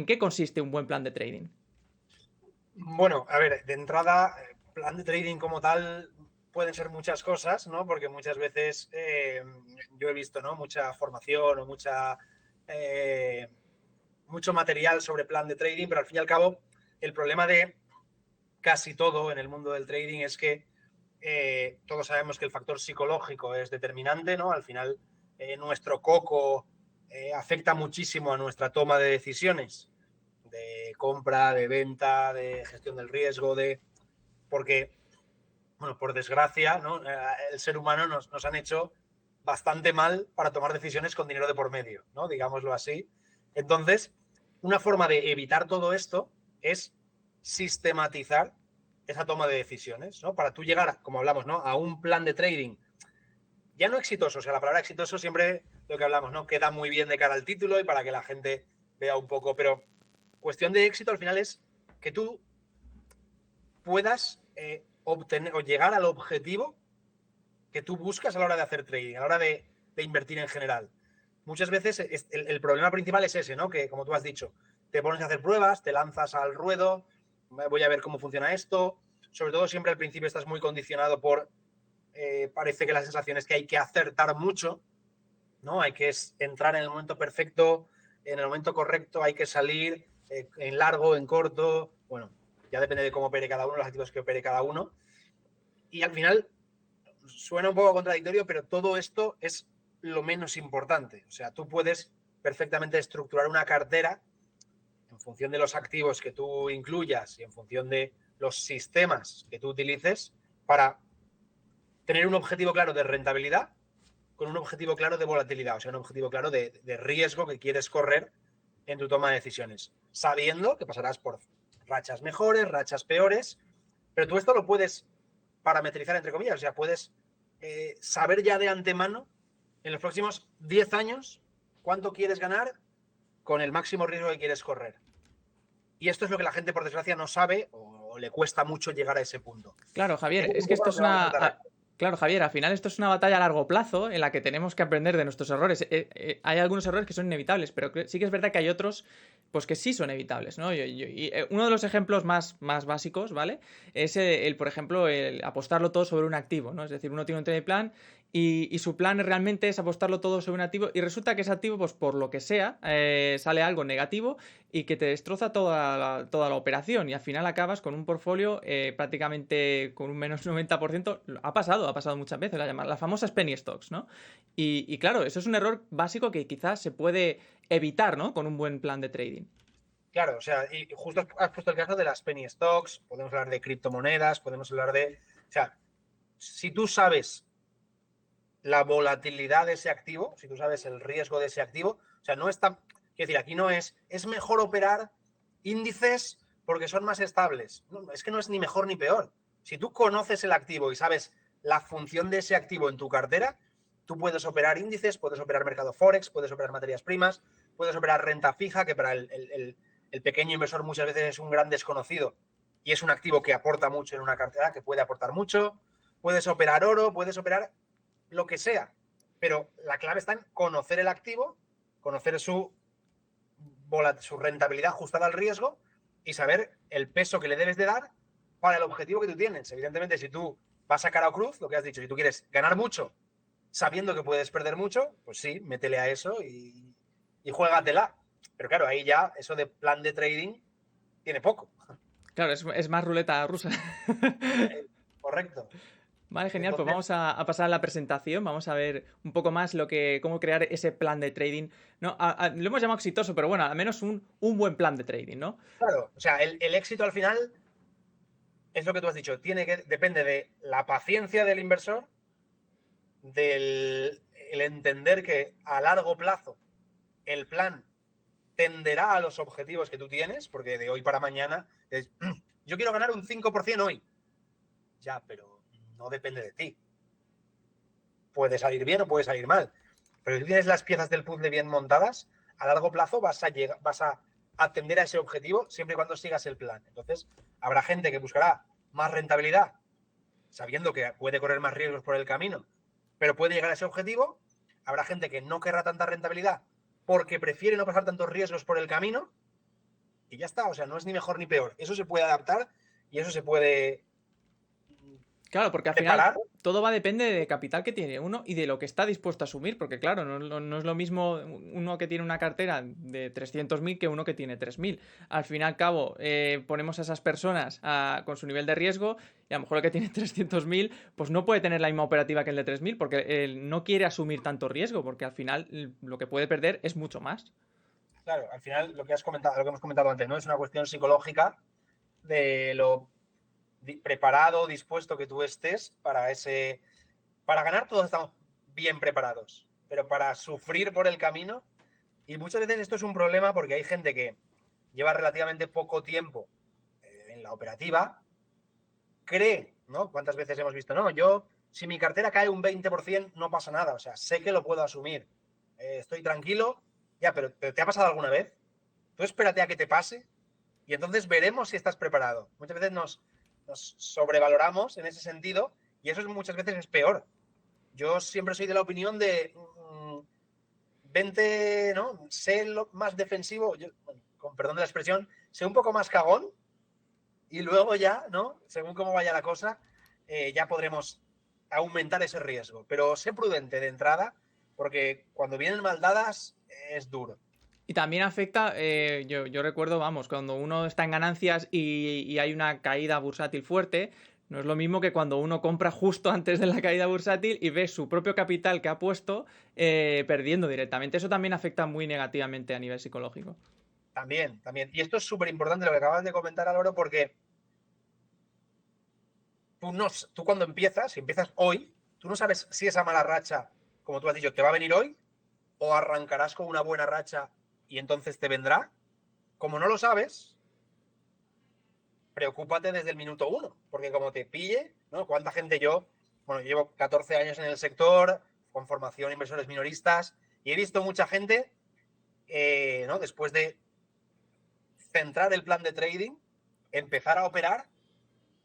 ¿En qué consiste un buen plan de trading? Bueno, a ver, de entrada, plan de trading como tal pueden ser muchas cosas, ¿no? Porque muchas veces yo he visto, ¿no? Mucha formación o eh, mucho material sobre plan de trading, pero al fin y al cabo, el problema de casi todo en el mundo del trading es que todos sabemos que el factor psicológico es determinante, ¿no? Al final, nuestro coco afecta muchísimo a nuestra toma de decisiones de compra, de venta, de gestión del riesgo, porque, bueno, por desgracia, ¿no? El ser humano nos han hecho bastante mal para tomar decisiones con dinero de por medio, ¿no? Digámoslo así. Entonces, una forma de evitar todo esto es sistematizar esa toma de decisiones, ¿no? Para tú llegar, como hablamos, ¿no? A un plan de trading ya no exitoso, o sea, la palabra exitoso siempre lo que hablamos, ¿no? Queda muy bien de cara al título y para que la gente vea un poco, pero cuestión de éxito al final es que tú puedas obtener o llegar al objetivo que tú buscas a la hora de hacer trading, a la hora de invertir en general. Muchas veces el problema principal es ese, ¿no? Que, como tú has dicho, te pones a hacer pruebas, te lanzas al ruedo, voy a ver cómo funciona esto. Sobre todo siempre al principio estás muy condicionado por, parece que la sensación es que hay que acertar mucho, ¿no? Hay que entrar en el momento perfecto, en el momento correcto, hay que salir en largo, en corto, bueno, ya depende de cómo opere cada uno, los activos que opere cada uno. Y al final suena un poco contradictorio, pero todo esto es lo menos importante. O sea, tú puedes perfectamente estructurar una cartera en función de los activos que tú incluyas y en función de los sistemas que tú utilices para tener un objetivo claro de rentabilidad con un objetivo claro de volatilidad, o sea, un objetivo claro de riesgo que quieres correr en tu toma de decisiones, sabiendo que pasarás por rachas mejores, rachas peores, pero tú esto lo puedes parametrizar, entre comillas, o sea, puedes saber ya de antemano en los próximos 10 años cuánto quieres ganar con el máximo riesgo que quieres correr. Y esto es lo que la gente, por desgracia, no sabe o le cuesta mucho llegar a ese punto. Claro, Javier, Eso es es un que poco esto lo es que vamos a una... tratar aquí. Claro, Javier, al final esto es una batalla a largo plazo en la que tenemos que aprender de nuestros errores. Hay algunos errores que son inevitables, pero sí que es verdad que hay otros pues que sí son evitables, ¿no? Uno de los ejemplos más básicos, ¿vale? Es por ejemplo, el apostarlo todo sobre un activo, ¿no? Es decir, uno tiene un trade plan y su plan realmente es apostarlo todo sobre un activo y resulta que ese activo, pues por lo que sea, sale algo negativo y que te destroza toda la operación y al final acabas con un portfolio prácticamente con un menos 90%. Ha pasado muchas veces, las famosas penny stocks, ¿no? Y claro, eso es un error básico que quizás se puede evitar, ¿no? Con un buen plan de trading. Claro, o sea, y justo has puesto el caso de las penny stocks, podemos hablar de criptomonedas, podemos hablar de... O sea, si tú sabes la volatilidad de ese activo, si tú sabes el riesgo de ese activo, o sea, no está... Quiero decir, aquí no es mejor operar índices porque son más estables. No, es que no es ni mejor ni peor. Si tú conoces el activo y sabes la función de ese activo en tu cartera, tú puedes operar índices, puedes operar mercado forex, puedes operar materias primas, puedes operar renta fija, que para el pequeño inversor muchas veces es un gran desconocido y es un activo que aporta mucho en una cartera, que puede aportar mucho. Puedes operar oro, puedes operar lo que sea, pero la clave está en conocer el activo, conocer su rentabilidad ajustada al riesgo y saber el peso que le debes de dar para el objetivo que tú tienes. Evidentemente, si tú vas a cara o cruz, lo que has dicho, si tú quieres ganar mucho sabiendo que puedes perder mucho, pues sí, métele a eso y juégatela. Pero claro, ahí ya eso de plan de trading tiene poco. Claro, es más ruleta rusa. Correcto. Vale, genial. Pues Entonces, vamos a pasar a la presentación. Vamos a ver un poco más cómo crear ese plan de trading. ¿No? Lo hemos llamado exitoso, pero bueno, al menos un buen plan de trading, ¿no? claro, o sea, el éxito al final es lo que tú has dicho, depende de la paciencia del inversor, del el entender que a largo plazo el plan tenderá a los objetivos que tú tienes, porque de hoy para mañana es, yo quiero ganar un 5% hoy. Ya, pero no depende de ti. Puede salir bien o puede salir mal. Pero si tú tienes las piezas del puzzle bien montadas, a largo plazo vas a atender a ese objetivo siempre y cuando sigas el plan. Entonces, habrá gente que buscará más rentabilidad, sabiendo que puede correr más riesgos por el camino, pero puede llegar a ese objetivo. Habrá gente que no querrá tanta rentabilidad porque prefiere no pasar tantos riesgos por el camino y ya está. O sea, no es ni mejor ni peor. Eso se puede adaptar y eso se puede Claro, porque al final preparar. todo va a depender de capital que tiene uno y de lo que está dispuesto a asumir, porque claro, no es lo mismo uno que tiene una cartera de 300.000 que uno que tiene 3.000. Al fin y al cabo, ponemos a esas personas con su nivel de riesgo y a lo mejor el que tiene 300.000 pues no puede tener la misma operativa que el de 3.000 porque él no quiere asumir tanto riesgo, porque al final lo que puede perder es mucho más. Claro, al final lo que has comentado, lo que hemos comentado antes, ¿no? Es una cuestión psicológica de lo preparado, dispuesto que tú estés para ese. Para ganar todos estamos bien preparados, pero para sufrir por el camino, y muchas veces esto es un problema porque hay gente que lleva relativamente poco tiempo en la operativa, cree, ¿no? ¿Cuántas veces hemos visto? No, yo, si mi cartera cae un 20%, no pasa nada, o sea, sé que lo puedo asumir, estoy tranquilo, ya, pero ¿te ha pasado alguna vez? Tú espérate a que te pase y entonces veremos si estás preparado. Muchas veces nos sobrevaloramos en ese sentido y eso muchas veces es peor. Yo siempre soy de la opinión de vente, ¿no? Sé lo más defensivo, yo, con perdón de la expresión, sé un poco más cagón y luego ya, ¿no? Según cómo vaya la cosa, ya podremos aumentar ese riesgo. Pero sé prudente de entrada, porque cuando vienen mal dadas es duro. Y también afecta, yo recuerdo, vamos, cuando uno está en ganancias y hay una caída bursátil fuerte, no es lo mismo que cuando uno compra justo antes de la caída bursátil y ve su propio capital que ha puesto perdiendo directamente. Eso también afecta muy negativamente a nivel psicológico. También, también. Y esto es súper importante lo que acabas de comentar, Álvaro, porque tú cuando empiezas, si empiezas hoy, tú no sabes si esa mala racha, como tú has dicho, te va a venir hoy o arrancarás con una buena racha y entonces te vendrá. Como no lo sabes, preocúpate desde el minuto uno, porque como te pille, ¿no? ¿Cuánta gente yo? Bueno, llevo 14 años en el sector, con formación en inversores minoristas, y he visto mucha gente, ¿no? Después de centrar el plan de trading, empezar a operar,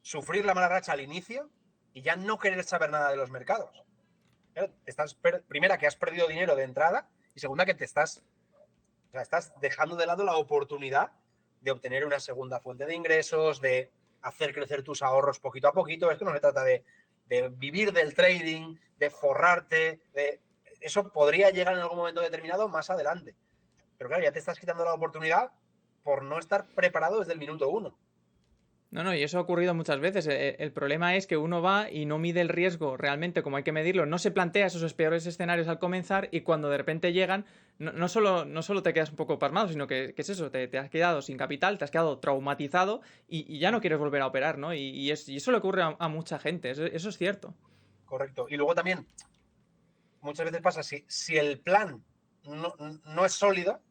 sufrir la mala racha al inicio y ya no querer saber nada de los mercados. Primera, que has perdido dinero de entrada, y segunda, que o sea, estás dejando de lado la oportunidad de obtener una segunda fuente de ingresos, de hacer crecer tus ahorros poquito a poquito. Esto no se trata de vivir del trading, de forrarte, eso podría llegar en algún momento determinado más adelante. Pero claro, ya te estás quitando la oportunidad por no estar preparado desde el minuto uno. No, no, y eso ha ocurrido muchas veces. El problema es que uno va y no mide el riesgo realmente como hay que medirlo, no se plantea esos peores escenarios al comenzar y cuando de repente llegan, no solo te quedas un poco pasmado, sino que es eso, te has quedado sin capital, te has quedado traumatizado y ya no quieres volver a operar, ¿no? Y eso le ocurre a mucha gente, eso es cierto. Correcto. Y luego también, muchas veces pasa, si el plan no es sólido,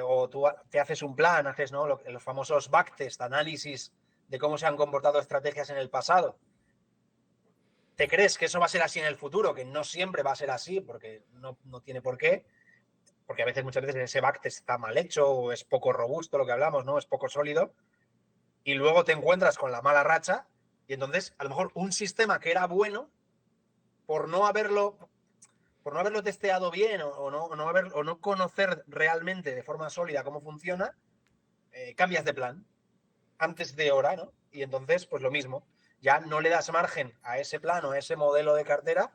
o tú te haces un plan, haces, ¿no? Los famosos backtest, análisis de cómo se han comportado estrategias en el pasado. ¿Te crees que eso va a ser así en el futuro? Que no siempre va a ser así, porque no tiene por qué, porque a veces, muchas veces ese backtest está mal hecho o es poco robusto, lo que hablamos, ¿no? Es poco sólido, y luego te encuentras con la mala racha, y entonces a lo mejor un sistema que era bueno, por no haberlo, por no haberlo testeado bien o no conocer realmente de forma sólida cómo funciona, cambias de plan antes de hora, ¿no? Y entonces, pues lo mismo, ya no le das margen a ese plano, a ese modelo de cartera,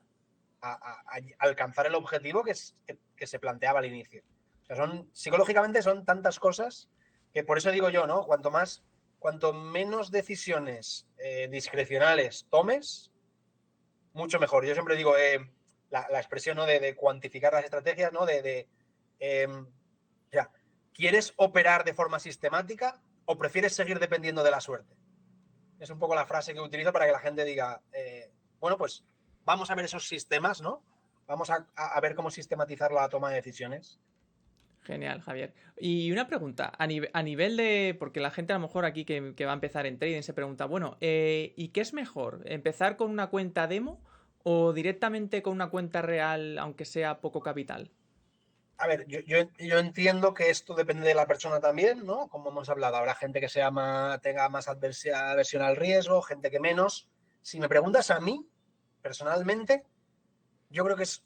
a alcanzar el objetivo que se planteaba al inicio. O sea, psicológicamente son tantas cosas que por eso digo yo, ¿no? Cuanto menos decisiones discrecionales tomes, mucho mejor. Yo siempre digo la expresión, ¿no? de cuantificar las estrategias, ¿no? O sea, ¿quieres operar de forma sistemática o prefieres seguir dependiendo de la suerte? Es un poco la frase que utilizo para que la gente diga, bueno, pues vamos a ver esos sistemas, ¿no? Vamos a ver cómo sistematizar la toma de decisiones. Genial, Javier. Y una pregunta, a nivel de, porque la gente a lo mejor aquí que va a empezar en trading se pregunta, bueno, ¿y qué es mejor? ¿Empezar con una cuenta demo o directamente con una cuenta real, aunque sea poco capital? A ver, yo entiendo que esto depende de la persona también, ¿no? Como hemos hablado, habrá gente que tenga más aversión al riesgo, gente que menos. Si me preguntas a mí, personalmente, yo creo que es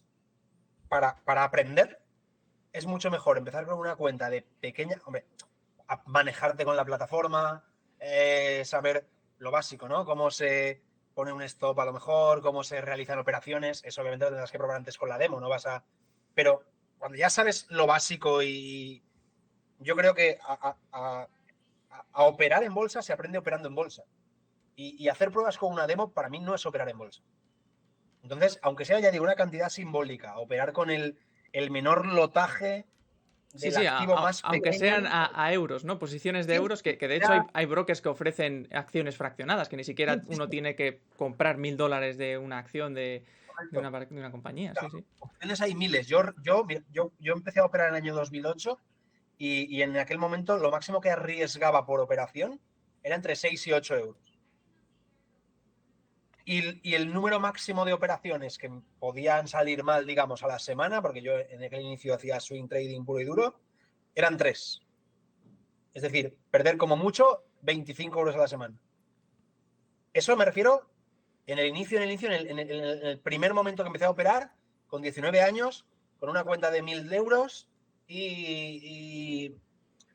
para aprender, es mucho mejor empezar con una cuenta de pequeña. Hombre, manejarte con la plataforma, saber lo básico, ¿no? Cómo se pone un stop a lo mejor, cómo se realizan operaciones. Eso obviamente lo tendrás que probar antes con la demo, no vas a... Pero cuando ya sabes lo básico y yo creo que a operar en bolsa se aprende operando en bolsa. Y hacer pruebas con una demo para mí no es operar en bolsa. Entonces, aunque sea, ya digo, una cantidad simbólica, operar con el menor lotaje Sí, del sí, activo más aunque sean pequeño. a euros, ¿no? Posiciones de Sí, euros, que de hecho ya, hay brokers que ofrecen acciones fraccionadas, que ni siquiera sí, uno tiene que comprar $1000 de una acción correcto. de una compañía, O sea, sí, sí. opciones hay miles. Yo empecé a operar en el año 2008 y en aquel momento lo máximo que arriesgaba por operación era entre 6 y 8 euros. Y el número máximo de operaciones que podían salir mal, digamos, a la semana, porque yo en aquel inicio hacía swing trading puro y duro, eran 3. Es decir, perder como mucho 25 euros a la semana. Eso me refiero en el primer momento que empecé a operar, con 19 años, con una cuenta de 1000 euros y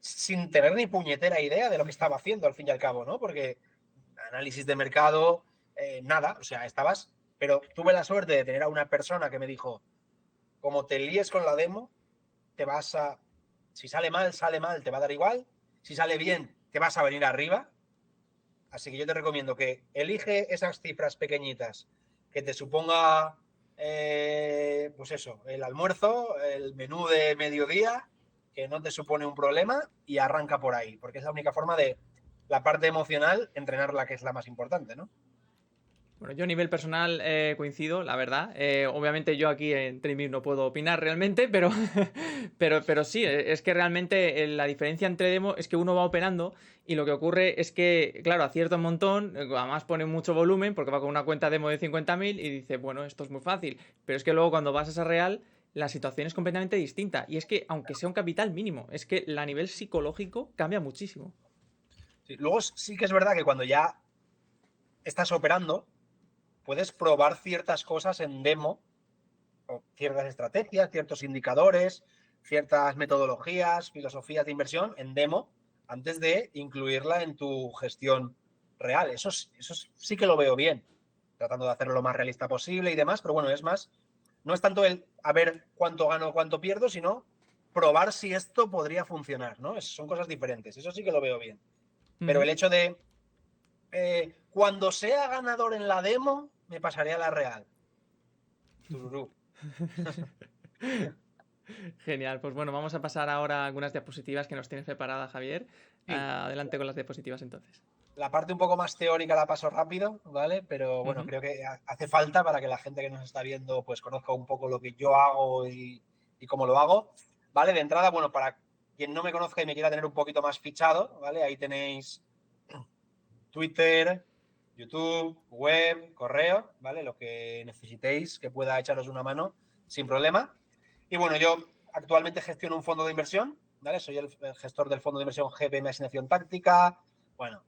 sin tener ni puñetera idea de lo que estaba haciendo al fin y al cabo, ¿no? Porque análisis de mercado, nada, o sea, estabas, pero tuve la suerte de tener a una persona que me dijo, como te líes con la demo, te vas a, si sale mal, te va a dar igual, si sale bien, te vas a venir arriba. Así que yo te recomiendo que elige esas cifras pequeñitas que te suponga, pues eso, el almuerzo, el menú de mediodía, que no te supone un problema y arranca por ahí, porque es la única forma de la parte emocional entrenarla, que es la más importante, ¿no? Bueno, yo a nivel personal coincido, la verdad. Obviamente yo aquí en TradingView no puedo opinar realmente, pero, pero sí, es que realmente la diferencia entre demo es que uno va operando y lo que ocurre es que, claro, acierta un montón, además pone mucho volumen porque va con una cuenta demo de 50.000 y dice, bueno, esto es muy fácil. Pero es que luego cuando vas a esa real, la situación es completamente distinta. Y es que, aunque sea un capital mínimo, es que a nivel psicológico cambia muchísimo. Sí, luego sí que es verdad que cuando ya estás operando, puedes probar ciertas cosas en demo, o ciertas estrategias, ciertos indicadores, ciertas metodologías, filosofías de inversión en demo, antes de incluirla en tu gestión real. Eso sí que lo veo bien, tratando de hacerlo lo más realista posible y demás, pero bueno, es más, no es tanto el a ver cuánto gano o cuánto pierdo, sino probar si esto podría funcionar, ¿no? Son cosas diferentes, eso sí que lo veo bien. Pero Ujú. el hecho de cuando sea ganador en la demo, me pasaré a la real. Tururú. Genial, pues bueno, vamos a pasar ahora a algunas diapositivas que nos tienes preparada, Javier. Sí, Adelante con las diapositivas entonces. la parte un poco más teórica la paso rápido, ¿vale? Pero bueno, Ujú. creo que hace falta para que la gente que nos está viendo pues conozca un poco lo que yo hago y cómo lo hago, ¿vale? De entrada, bueno, para quien no me conozca y me quiera tener un poquito más fichado, ¿vale? Ahí tenéis Twitter, YouTube, web, correo, ¿vale? Lo que necesitéis que pueda echaros una mano sin problema. Y bueno, yo actualmente gestiono un fondo de inversión, ¿vale? Soy el gestor del fondo de inversión GPM Asignación Táctica. Bueno,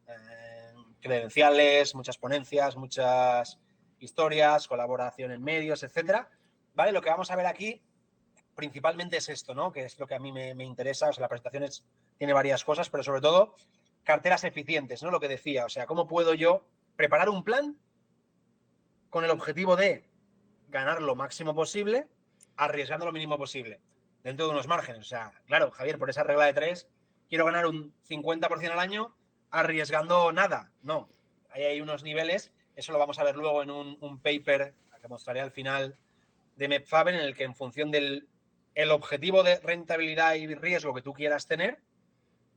credenciales, muchas ponencias, muchas historias, colaboración en medios, etcétera. ¿Vale? Lo que vamos a ver aquí principalmente es esto, ¿no? Que es lo que a mí me interesa. O sea, la presentación tiene varias cosas, pero sobre todo carteras eficientes, ¿no? Lo que decía, o sea, ¿cómo puedo yo preparar un plan con el objetivo de ganar lo máximo posible, arriesgando lo mínimo posible, dentro de unos márgenes? O sea, claro, Javier, por esa regla de 3, quiero ganar un 50% al año arriesgando nada. No, ahí hay unos niveles, eso lo vamos a ver luego en un paper que mostraré al final de Mepfaben, en el que en función del el objetivo de rentabilidad y riesgo que tú quieras tener,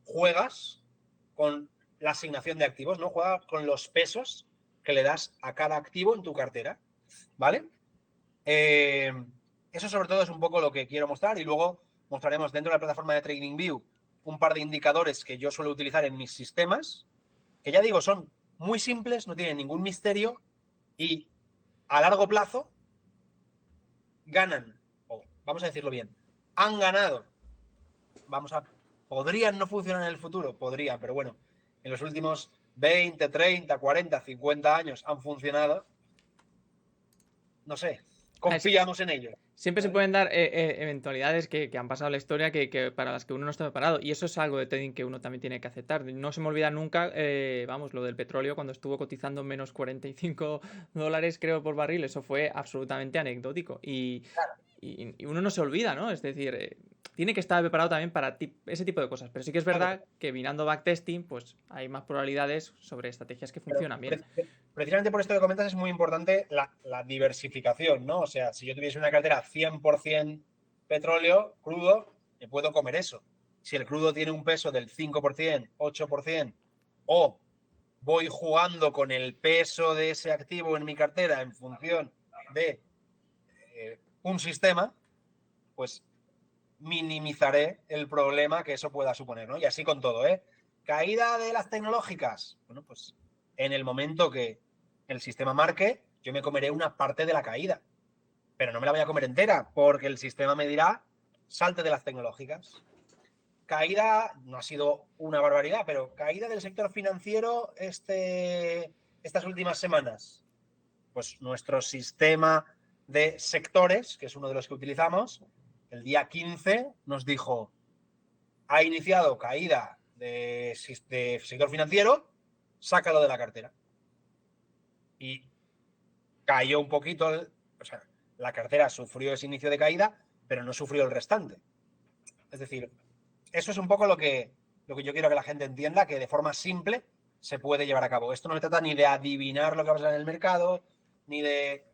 juegas con la asignación de activos, ¿no? Juegas con los pesos que le das a cada activo en tu cartera, ¿vale? Eh, Eso sobre todo es un poco lo que quiero mostrar y luego mostraremos dentro de la plataforma de TradingView un par de indicadores que yo suelo utilizar en mis sistemas, que ya digo, son muy simples, no tienen ningún misterio y a largo plazo ganan, o vamos a decirlo bien, han ganado. Podrían no funcionar en el futuro, podrían, pero bueno, en los últimos 20, 30, 40, 50 años han funcionado. No sé. confiamos en ello. Siempre se ¿Vale? pueden dar eventualidades que han pasado en la historia que para las que uno no está preparado. Y eso es algo de trading que uno también tiene que aceptar. No se me olvida nunca, vamos, lo del petróleo cuando estuvo cotizando menos $45, creo, por barril. Eso fue absolutamente anecdótico. Y uno no se olvida, ¿no? Es decir, tiene que estar preparado también para ese tipo de cosas. Pero sí que es Claro, verdad que mirando backtesting, pues hay más probabilidades sobre estrategias que pero funcionan bien. precisamente por esto que comentas es muy importante la diversificación, ¿no? O sea, si yo tuviese una cartera 100% petróleo crudo, me puedo comer eso. Si el crudo tiene un peso del 5%, 8%, o voy jugando con el peso de ese activo en mi cartera en función de un sistema, pues minimizaré el problema que eso pueda suponer, ¿no? Y así con todo, ¿eh? Caída de las tecnológicas. Bueno, pues en el momento que el sistema marque, yo me comeré una parte de la caída, pero no me la voy a comer entera, porque el sistema me dirá, salte de las tecnológicas. Caída, no ha sido una barbaridad, pero caída del sector financiero estas últimas semanas. Pues nuestro sistema de sectores, que es uno de los que utilizamos, el día 15 nos dijo, ha iniciado caída de sector financiero, sácalo de la cartera. Y cayó un poquito, o sea, la cartera sufrió ese inicio de caída, pero no sufrió el restante. Es decir, eso es un poco lo que yo quiero que la gente entienda, que de forma simple se puede llevar a cabo. Esto no se trata ni de adivinar lo que va a pasar en el mercado, ni de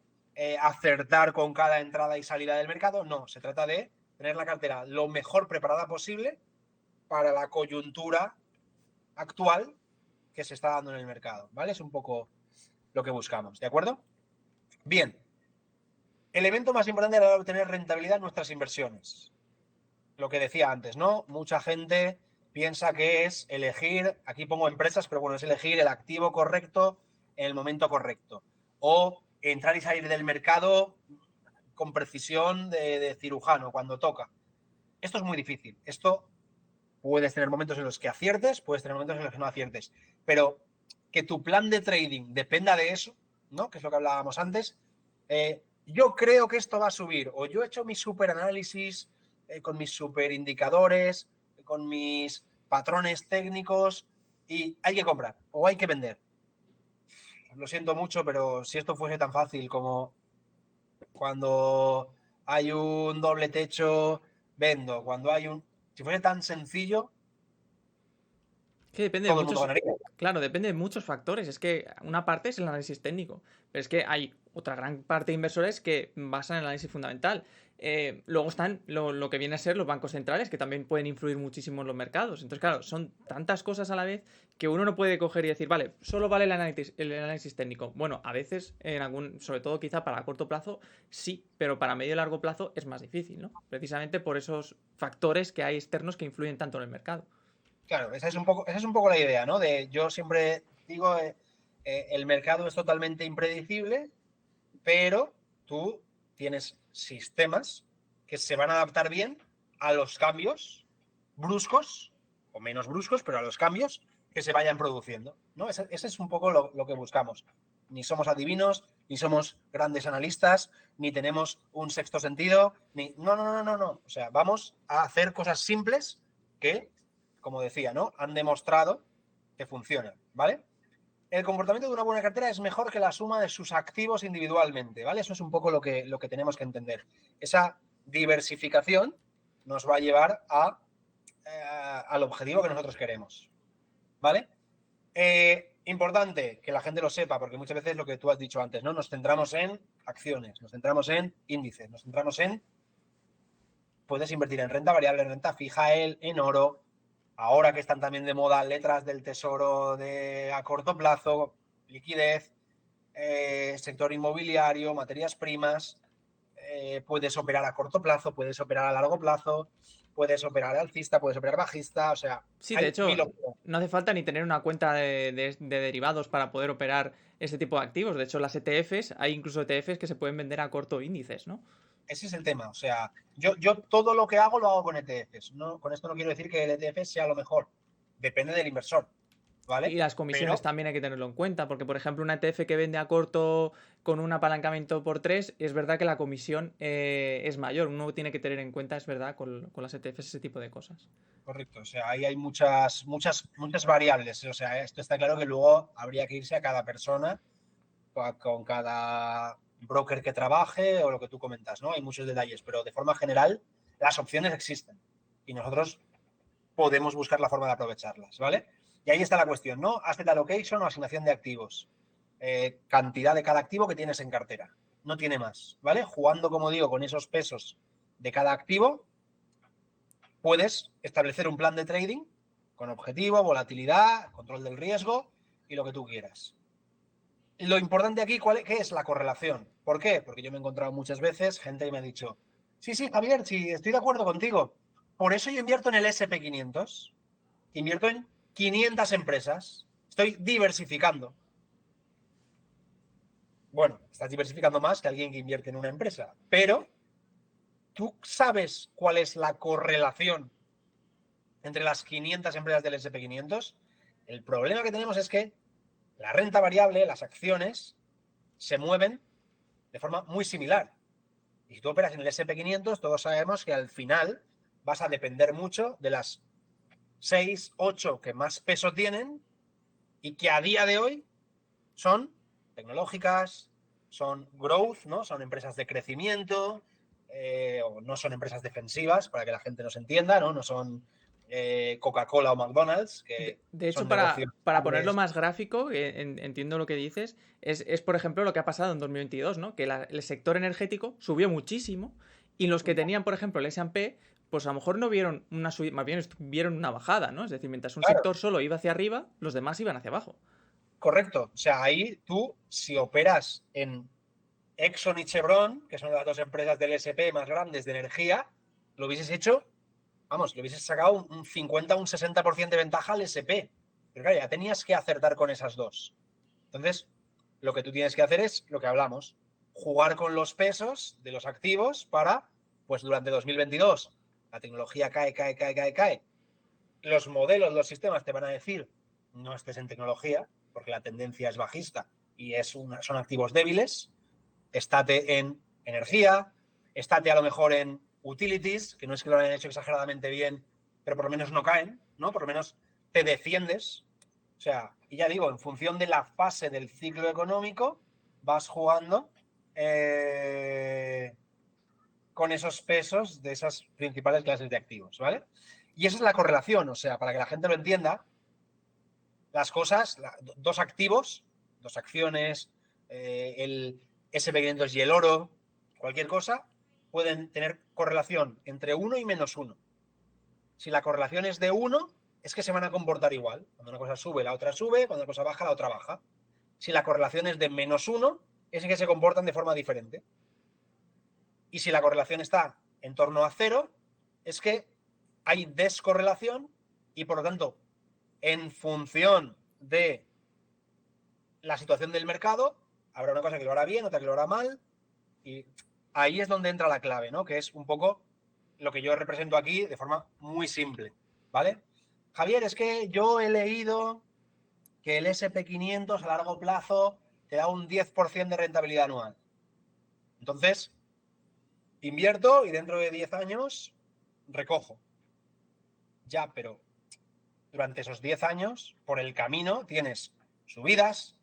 acertar con cada entrada y salida del mercado. No, se trata de tener la cartera lo mejor preparada posible para la coyuntura actual que se está dando en el mercado, ¿vale? Es un poco lo que buscamos, ¿de acuerdo? Bien, el evento más importante a la hora de obtener rentabilidad en nuestras inversiones. Lo que decía antes, ¿no? Mucha gente piensa que es elegir, aquí pongo empresas, pero bueno, es elegir el activo correcto en el momento correcto. O entrar y salir del mercado con precisión de cirujano cuando toca. Esto es muy difícil. Esto puedes tener momentos en los que aciertes, puedes tener momentos en los que no aciertes. Pero que tu plan de trading dependa de eso, ¿no? Que es lo que hablábamos antes. Yo creo que esto va a subir. O yo he hecho mi super análisis con mis super indicadores, con mis patrones técnicos y hay que comprar o hay que vender. Lo siento mucho, pero si esto fuese tan fácil como cuando hay un doble techo, vendo. Cuando hay un... Si fuese tan sencillo, Que depende de todo el mundo muchos, ganaría. claro, depende de muchos factores. Es que una parte es el análisis técnico, pero es que hay otra gran parte de inversores que basan en el análisis fundamental. Luego están lo que viene a ser los bancos centrales, que también pueden influir muchísimo en los mercados. Entonces, claro, son tantas cosas a la vez que uno no puede coger y decir, vale, solo vale el análisis técnico. Bueno, a veces, sobre todo quizá para corto plazo, sí, pero para medio y largo plazo es más difícil, ¿no? Precisamente por esos factores que hay externos que influyen tanto en el mercado. Claro, esa es un poco la idea, ¿no? De, yo siempre digo, el mercado es totalmente impredecible, pero tú tienes sistemas que se van a adaptar bien a los cambios bruscos, o menos bruscos, pero a los cambios que se vayan produciendo, ¿no? Ese es un poco lo que buscamos. Ni somos adivinos, ni somos grandes analistas, ni tenemos un sexto sentido, ni... No, no, no, no, no. O sea, vamos a hacer cosas simples que, como decía, ¿no? Han demostrado que funcionan, ¿vale? El comportamiento de una buena cartera es mejor que la suma de sus activos individualmente, ¿vale? Eso es un poco lo que tenemos que entender. Esa diversificación nos va a llevar al objetivo que nosotros queremos, ¿vale? Importante que la gente lo sepa, porque muchas veces lo que tú has dicho antes, ¿no? Nos centramos en acciones, nos centramos en índices, nos centramos en... Puedes invertir en renta variable, en renta fija, en oro, ahora que están también de moda letras del tesoro a corto plazo, liquidez, sector inmobiliario, materias primas, puedes operar a corto plazo, puedes operar a largo plazo, puedes operar alcista, puedes operar bajista, o sea, Sí, de hay mil hecho, opciones. no hace falta ni tener una cuenta de derivados para poder operar este tipo de activos. De hecho, las ETFs, hay incluso ETFs que se pueden vender a corto índices, ¿no? Ese es el tema, o sea, yo todo lo que hago lo hago con ETFs. No, con esto no quiero decir que el ETF sea lo mejor, depende del inversor. ¿vale? Y las comisiones Pero, también hay que tenerlo en cuenta, porque por ejemplo una ETF que vende a corto con un apalancamiento por 3, es verdad que la comisión es mayor. Uno tiene que tener en cuenta, es verdad, con las ETFs ese tipo de cosas. correcto, o sea, ahí hay muchas variables. O sea, esto está claro que luego habría que irse a cada persona, con cada broker que trabaje o lo que tú comentas, ¿no? Hay muchos detalles, pero de forma general las opciones existen y nosotros podemos buscar la forma de aprovecharlas, ¿vale? Y ahí está la cuestión, ¿no? Asset allocation o asignación de activos. Cantidad de cada activo que tienes en cartera. No tiene más, ¿vale? Jugando, como digo, con esos pesos de cada activo, puedes establecer un plan de trading con objetivo, volatilidad, control del riesgo y lo que tú quieras. Lo importante aquí, ¿qué es la correlación? ¿Por qué? Porque yo me he encontrado muchas veces gente que me ha dicho, sí, sí, Javier, sí, estoy de acuerdo contigo. Por eso yo invierto en el SP500, invierto en 500 empresas, estoy diversificando. Bueno, estás diversificando más que alguien que invierte en una empresa, pero ¿tú sabes cuál es la correlación entre las 500 empresas del SP500? El problema que tenemos es que la renta variable, las acciones, se mueven de forma muy similar. Y si tú operas en el SP500, todos sabemos que al final vas a depender mucho de las 6, 8 que más peso tienen y que a día de hoy son tecnológicas, son growth, ¿no? Son empresas de crecimiento, o no son empresas defensivas, para que la gente nos entienda, ¿no? No son Coca-Cola o McDonald's, que De hecho, son negocios para ponerlo estables. más gráfico, entiendo lo que dices, es por ejemplo lo que ha pasado en 2022, ¿no? Que el sector energético subió muchísimo y los que tenían, por ejemplo, el S&P, pues a lo mejor no vieron una subida, más bien vieron una bajada, ¿no? Es decir, mientras un Claro, sector solo iba hacia arriba, los demás iban hacia abajo. correcto. O sea, ahí tú, si operas en Exxon y Chevron, que son las dos empresas del SP más grandes de energía, lo hubieses hecho, vamos, le hubieses sacado un 50, un 60% de ventaja al SP. Pero claro, ya tenías que acertar con esas dos. Entonces, lo que tú tienes que hacer es lo que hablamos, jugar con los pesos de los activos para, pues durante 2022, la tecnología cae, cae, cae, cae, cae. Los modelos, los sistemas te van a decir, no estés en tecnología, porque la tendencia es bajista y son activos débiles. Estate en energía, estate a lo mejor en utilities, que no es que lo hayan hecho exageradamente bien, pero por lo menos no caen, ¿no? Por lo menos te defiendes. O sea, y ya digo, en función de la fase del ciclo económico, vas jugando con esos pesos de esas principales clases de activos, ¿vale? Y esa es la correlación, o sea, para que la gente lo entienda, las cosas, dos activos, dos acciones, el SP500 y el oro, cualquier cosa, pueden tener correlación entre 1 y -1. Si la correlación es de 1, es que se van a comportar igual. Cuando una cosa sube, la otra sube, cuando una cosa baja, la otra baja. Si la correlación es de -1, es que se comportan de forma diferente. Y si la correlación está en torno a 0, es que hay descorrelación y por lo tanto, en función de la situación del mercado, habrá una cosa que lo hará bien, otra que lo hará mal, y ahí es donde entra la clave, ¿no? Que es un poco lo que yo represento aquí de forma muy simple, ¿vale? Javier, es que yo he leído que el SP500 a largo plazo te da un 10% de rentabilidad anual. Entonces, invierto y dentro de 10 años recojo. Ya, pero durante esos 10 años, por el camino, tienes subidas,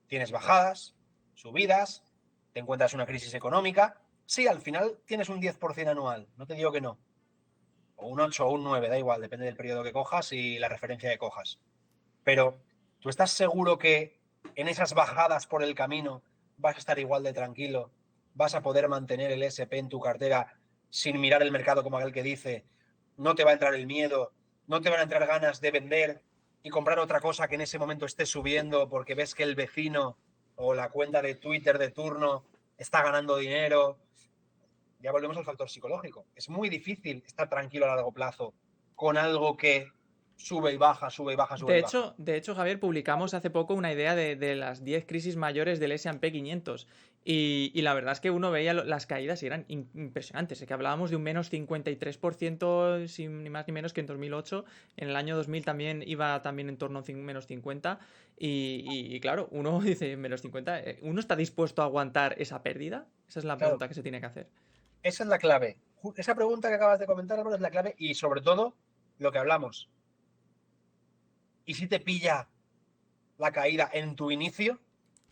tienes bajadas, subidas, te encuentras una crisis económica. Sí, al final tienes un 10% anual, no te digo que no. O un 8 o un 9, da igual, depende del periodo que cojas y la referencia que cojas. Pero, ¿tú estás seguro que en esas bajadas por el camino vas a estar igual de tranquilo? ¿Vas a poder mantener el SP en tu cartera sin mirar el mercado como aquel que dice? No te va a entrar el miedo, no te van a entrar ganas de vender y comprar otra cosa que en ese momento esté subiendo porque ves que el vecino o la cuenta de Twitter de turno está ganando dinero. Ya volvemos al factor psicológico. Es muy difícil estar tranquilo a largo plazo con algo que Sube y baja, sube y baja, sube y baja. De hecho, Javier, publicamos hace poco una idea de las 10 crisis mayores del S&P 500 y la verdad es que uno veía las caídas y eran impresionantes. Es que hablábamos de un menos 53%, sin ni más ni menos que en 2008. En el año 2000 también iba también en torno a menos 50 y claro, uno dice menos 50. ¿Uno está dispuesto a aguantar esa pérdida? Esa es la Claro, pregunta que se tiene que hacer. esa es la clave. Esa pregunta que acabas de comentar, Álvaro, es la clave y sobre todo lo que hablamos. ¿Y si te pilla la caída en tu inicio?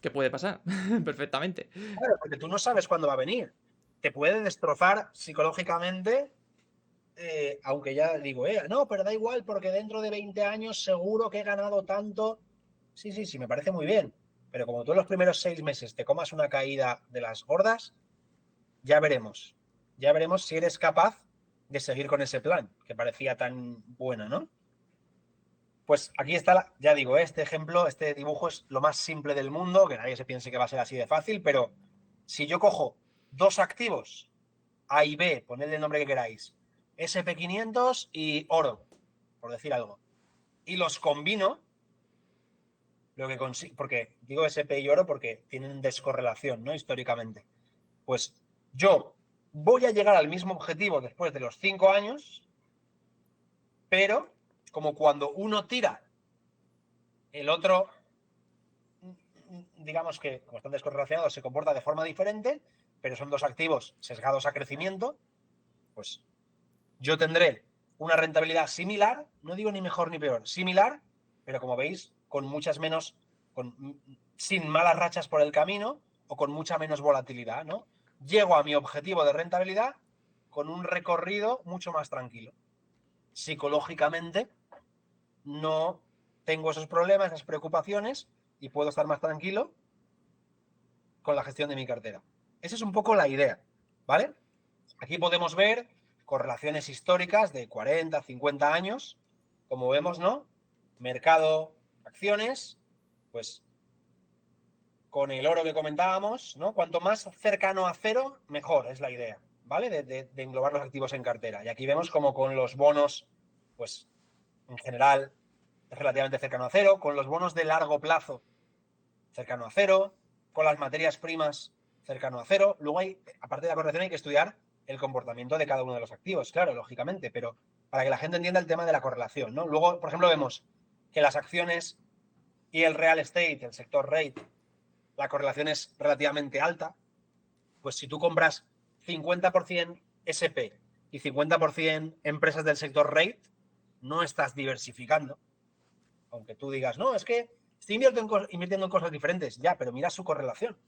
¿Qué puede pasar? Perfectamente. Claro, porque tú no sabes cuándo va a venir. Te puede destrozar psicológicamente, aunque ya digo, no, pero da igual porque dentro de 20 años seguro que he ganado tanto. Sí, sí, sí, me parece muy bien. Pero como tú en los primeros 6 meses te comas una caída de las gordas, ya veremos. Ya veremos si eres capaz de seguir con ese plan, que parecía tan bueno, ¿no? Pues aquí está, ya digo, este ejemplo, este dibujo es lo más simple del mundo, que nadie se piense que va a ser así de fácil, pero si yo cojo dos activos, A y B, ponedle el nombre que queráis, SP500 y oro, por decir algo, y los combino, lo que consigo, porque digo SP y oro porque tienen descorrelación, ¿no? Históricamente. Pues yo voy a llegar al mismo objetivo después de los 5 años, pero como cuando uno tira, el otro, digamos que como están descorrelacionados, se comporta de forma diferente, pero son dos activos sesgados a crecimiento, pues yo tendré una rentabilidad similar, no digo ni mejor ni peor, similar, pero como veis, con muchas menos, sin malas rachas por el camino o con mucha menos volatilidad, ¿no? Llego a mi objetivo de rentabilidad con un recorrido mucho más tranquilo. Psicológicamente no tengo esos problemas, esas preocupaciones y puedo estar más tranquilo con la gestión de mi cartera. Esa es un poco la idea, ¿vale? Aquí podemos ver correlaciones históricas de 40, 50 años, como vemos, ¿no? Mercado, acciones, pues con el oro que comentábamos, ¿no? Cuanto más cercano a cero, mejor es la idea, ¿vale? De englobar los activos en cartera. Y aquí vemos como con los bonos, pues en general es relativamente cercano a cero, con los bonos de largo plazo cercano a cero, con las materias primas cercano a cero. Luego hay, aparte de la correlación, hay que estudiar el comportamiento de cada uno de los activos, claro, lógicamente, pero para que la gente entienda el tema de la correlación, ¿no? Luego, por ejemplo, vemos que las acciones y el real estate, el sector REIT, la correlación es relativamente alta. Pues si tú compras 50% SP y 50% empresas del sector REIT, no estás diversificando. Aunque tú digas, no, es que estoy invirtiendo en cosas diferentes. Ya, pero mira su correlación.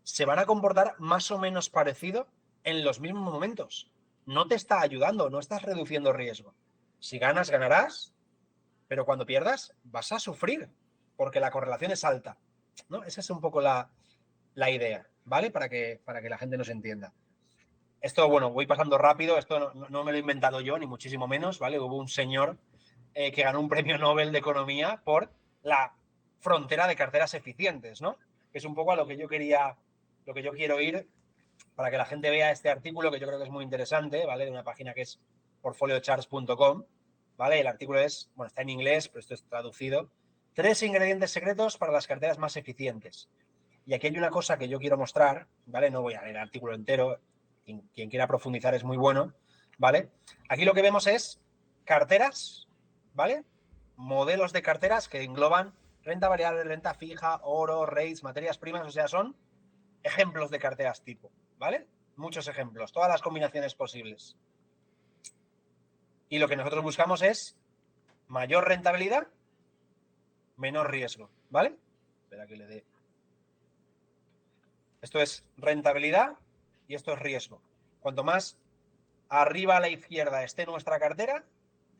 Se van a comportar más o menos parecido en los mismos momentos. No te está ayudando, no estás reduciendo riesgo. Si ganas, ganarás, pero cuando pierdas, vas a sufrir, porque la correlación es alta, ¿no? Esa es un poco la idea, ¿vale? Para que la gente nos entienda. Esto, bueno, voy pasando rápido, esto no me lo he inventado yo, ni muchísimo menos, ¿vale? Hubo un señor que ganó un premio Nobel de Economía por la frontera de carteras eficientes, ¿no? Que es un poco a lo que yo quería, lo que yo quiero ir para que la gente vea este artículo que yo creo que es muy interesante, ¿vale? De una página que es portfoliocharts.com, ¿vale? El artículo es, bueno, está en inglés, pero esto es traducido. 3 ingredientes secretos para las carteras más eficientes. Y aquí hay una cosa que yo quiero mostrar, ¿vale? No voy a leer el artículo entero, quien quiera profundizar es muy bueno, ¿vale? Aquí lo que vemos es carteras, ¿vale? Modelos de carteras que engloban renta variable, renta fija, oro, rates, materias primas, o sea, son ejemplos de carteras tipo, ¿vale? Muchos ejemplos, todas las combinaciones posibles. Y lo que nosotros buscamos es mayor rentabilidad, menor riesgo, ¿vale? Espera que le dé. Esto es rentabilidad y esto es riesgo. Cuanto más arriba a la izquierda esté nuestra cartera,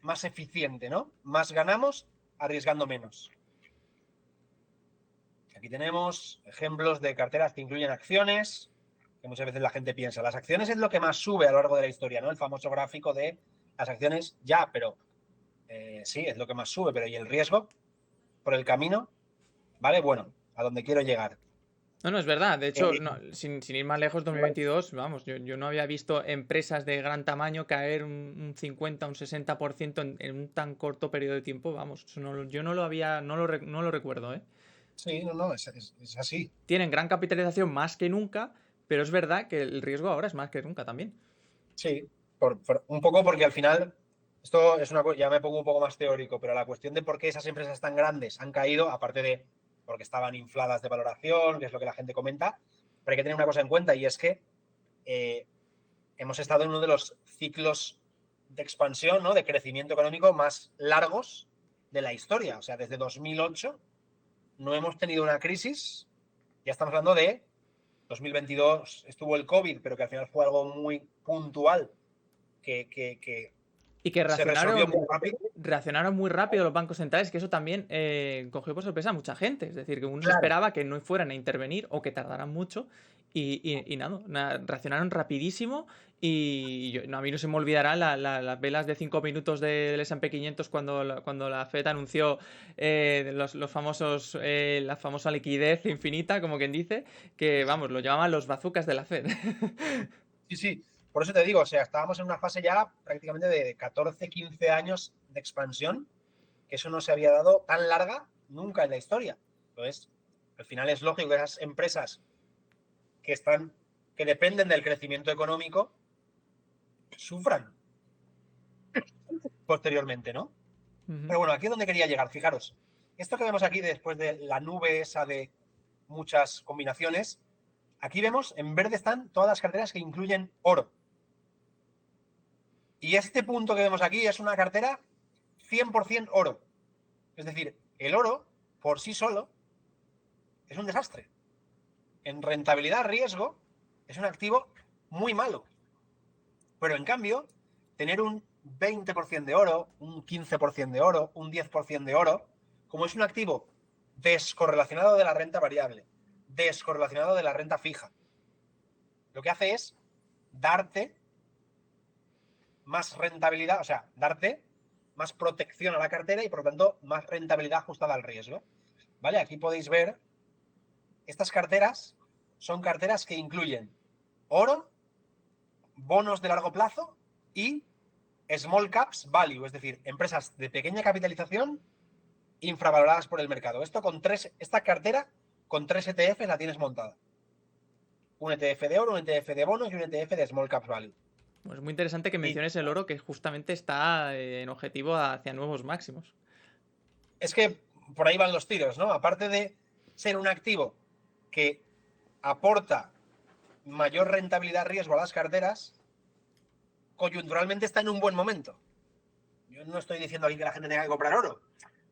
más eficiente, ¿no? Más ganamos arriesgando menos. Aquí tenemos ejemplos de carteras que incluyen acciones, que muchas veces la gente piensa, las acciones es lo que más sube a lo largo de la historia, ¿no? El famoso gráfico de las acciones, ya, pero sí, es lo que más sube, pero ¿y el riesgo por el camino? ¿Vale? Bueno, a donde quiero llegar. No, no, es verdad. De hecho, Eh, no, sin ir más lejos, 2022, vamos, yo no había visto empresas de gran tamaño caer un 50, un 60% en un tan corto periodo de tiempo. Vamos, eso yo no lo había, no lo recuerdo, ¿eh? sí, no, es así. Tienen gran capitalización más que nunca, pero es verdad que el riesgo ahora es más que nunca también. Sí, un poco porque al final, esto es una cosa, ya me pongo un poco más teórico, pero la cuestión de por qué esas empresas tan grandes han caído, aparte de porque estaban infladas de valoración, que es lo que la gente comenta, pero hay que tener una cosa en cuenta y es que eh, hemos estado en uno de los ciclos de expansión, ¿no? De crecimiento económico más largos de la historia. O sea, desde 2008 no hemos tenido una crisis, ya estamos hablando de 2022 estuvo el COVID, pero que al final fue algo muy puntual que Y que se resolvió muy reaccionaron, rápido. reaccionaron muy rápido los bancos centrales, que eso también cogió por sorpresa a mucha gente. Es decir, que uno se Claro. esperaba que no fueran a intervenir o que tardaran mucho. Y nada, reaccionaron rapidísimo. Y a mí no se me olvidarán las velas de 5 minutos del S&P 500 cuando la Fed anunció los famosos, la famosa liquidez infinita, como quien dice, que Sí, vamos, lo llamaban los bazucas de la Fed. sí, sí. Por eso te digo, o sea, estábamos en una fase ya prácticamente de 14, 15 años de expansión, que eso no se había dado tan larga nunca en la historia. Entonces, al final es lógico que esas empresas que están, que dependen del crecimiento económico, sufran posteriormente, ¿no? Ujú. Pero bueno, aquí es donde quería llegar, fijaros. Esto que vemos aquí después de la nube esa de muchas combinaciones, aquí vemos, en verde están todas las carteras que incluyen oro. Y este punto que vemos aquí es una cartera 100% oro. Es decir, el oro por sí solo es un desastre. En rentabilidad riesgo es un activo muy malo. Pero en cambio, tener un 20% de oro, un 15% de oro, un 10% de oro, como es un activo descorrelacionado de la renta variable, descorrelacionado de la renta fija, lo que hace es darte más rentabilidad, o sea, darte más protección a la cartera y por lo tanto más rentabilidad ajustada al riesgo. ¿Vale? Aquí podéis ver, estas carteras son carteras que incluyen oro, bonos de largo plazo y small caps value, es decir, empresas de pequeña capitalización infravaloradas por el mercado. Esta cartera con 3 ETFs la tienes montada. Un ETF de oro, un ETF de bonos y un ETF de small caps value. Pues es muy interesante que Y menciones el oro, que justamente está en objetivo hacia nuevos máximos. es que por ahí van los tiros, ¿no? Aparte de ser un activo que aporta mayor rentabilidad riesgo a las carteras, coyunturalmente está en un buen momento. Yo no estoy diciendo aquí que la gente tenga que comprar oro,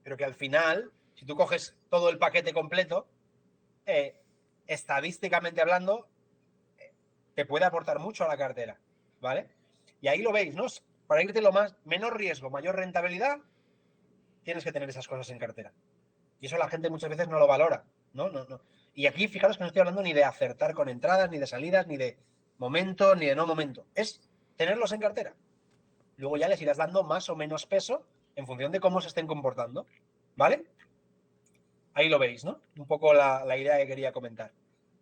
pero que al final, si tú coges todo el paquete completo, eh, estadísticamente hablando, te puede aportar mucho a la cartera, ¿vale? Y ahí lo veis, ¿no? Para irte lo más, menor riesgo, mayor rentabilidad, tienes que tener esas cosas en cartera. Y eso la gente muchas veces no lo valora, ¿no? No, no. Y aquí, fijaros que no estoy hablando ni de acertar con entradas, ni de salidas, ni de momento, ni de no momento. Es tenerlos en cartera. Luego ya les irás dando más o menos peso en función de cómo se estén comportando, ¿vale? Ahí lo veis, ¿no? Un poco la idea que quería comentar,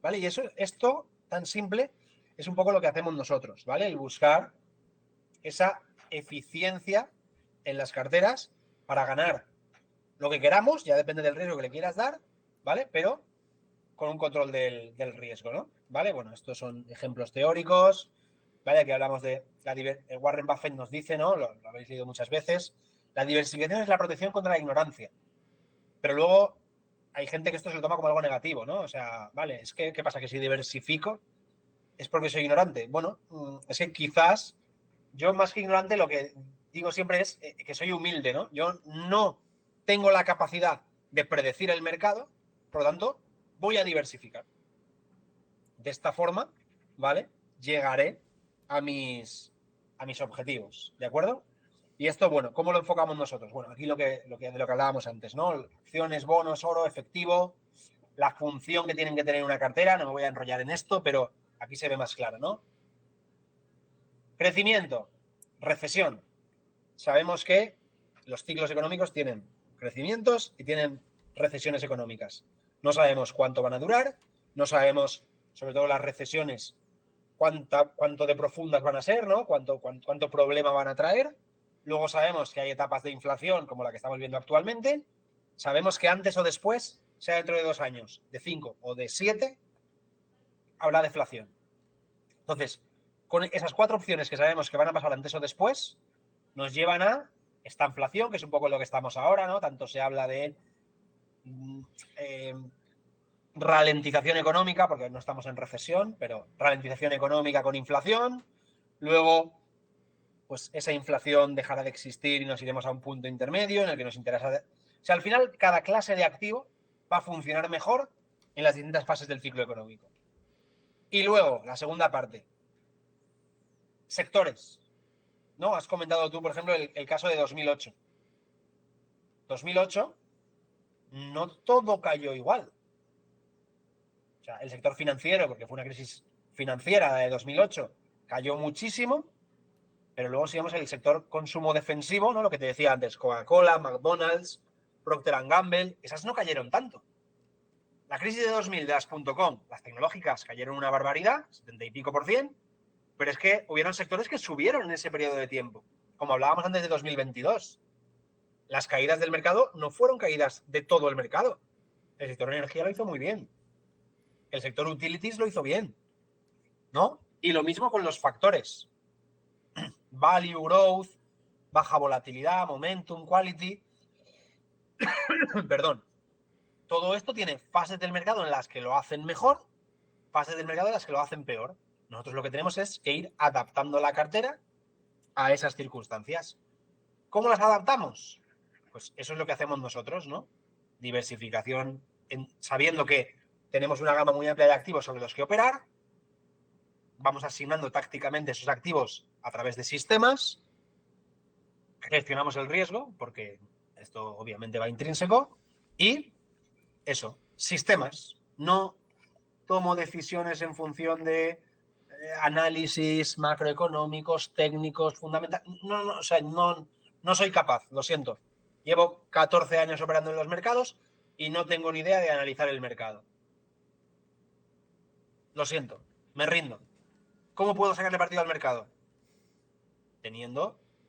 ¿vale? Y esto tan simple es un poco lo que hacemos nosotros, ¿vale? El buscar esa eficiencia en las carteras para ganar lo que queramos, ya depende del riesgo que le quieras dar, ¿vale? Pero con un control del riesgo, ¿no? ¿Vale? Bueno, estos son ejemplos teóricos, ¿vale? Aquí hablamos de Warren Buffett nos dice, ¿no? Lo habéis leído muchas veces, la diversificación es la protección contra la ignorancia. Pero luego hay gente que esto se lo toma como algo negativo, ¿no? O sea, vale, es que, ¿qué pasa? Que si diversifico es porque soy ignorante. Bueno, es que quizás yo más que ignorante lo que digo siempre es que soy humilde, ¿no? Yo no tengo la capacidad de predecir el mercado, por lo tanto, voy a diversificar. De esta forma, ¿vale? Llegaré a mis objetivos, ¿de acuerdo? Y esto, bueno, ¿cómo lo enfocamos nosotros? Bueno, aquí de lo que hablábamos antes, ¿no? Acciones, bonos, oro, efectivo, la función que tienen que tener una cartera, no me voy a enrollar en esto, pero aquí se ve más claro, ¿no? Crecimiento, recesión. Sabemos que los ciclos económicos tienen crecimientos y tienen recesiones económicas. No sabemos cuánto van a durar, no sabemos, sobre todo las recesiones, cuánto de profundas van a ser, ¿no? Cuánto problema van a traer. Luego sabemos que hay etapas de inflación como la que estamos viendo actualmente. Sabemos que antes o después, sea dentro de 2 años, de 5 o de 7, habrá deflación. Entonces, con esas 4 opciones que sabemos que van a pasar antes o después, nos llevan a esta inflación, que es un poco lo que estamos ahora, ¿no? Tanto se habla de ralentización económica, porque no estamos en recesión, pero ralentización económica con inflación. Luego, pues esa inflación dejará de existir y nos iremos a un punto intermedio en el que nos interesa. O sea, al final, cada clase de activo va a funcionar mejor en las distintas fases del ciclo económico. Y luego, la segunda parte, sectores. ¿No? Has comentado tú, por ejemplo, el caso de 2008. 2008, no todo cayó igual. O sea, el sector financiero, porque fue una crisis financiera de 2008, cayó muchísimo, pero luego sigamos el sector consumo defensivo, ¿no? Lo que te decía antes, Coca-Cola, McDonald's, Procter & Gamble, esas no cayeron tanto. La crisis de 2000 de las .com, las tecnológicas cayeron una barbaridad, 70 y pico %, pero es que hubieron sectores que subieron en ese periodo de tiempo, como hablábamos antes de 2022. Las caídas del mercado no fueron caídas de todo el mercado. El sector de energía lo hizo muy bien. El sector utilities lo hizo bien, ¿no? Y lo mismo con los factores. Value, growth, baja volatilidad, momentum, quality. Perdón. Todo esto tiene fases del mercado en las que lo hacen mejor, fases del mercado en las que lo hacen peor. Nosotros lo que tenemos es que ir adaptando la cartera a esas circunstancias. ¿Cómo las adaptamos? Pues eso es lo que hacemos nosotros, ¿no? Diversificación, sabiendo que tenemos una gama muy amplia de activos sobre los que operar, vamos asignando tácticamente esos activos a través de sistemas, gestionamos el riesgo, porque esto obviamente va intrínseco, y eso, sistemas. No tomo decisiones en función de análisis macroeconómicos, técnicos, fundamentales. No, o sea, no soy capaz, lo siento. Llevo 14 años operando en los mercados y no tengo ni idea de analizar el mercado. Lo siento, me rindo. ¿Cómo puedo sacarle partido al mercado?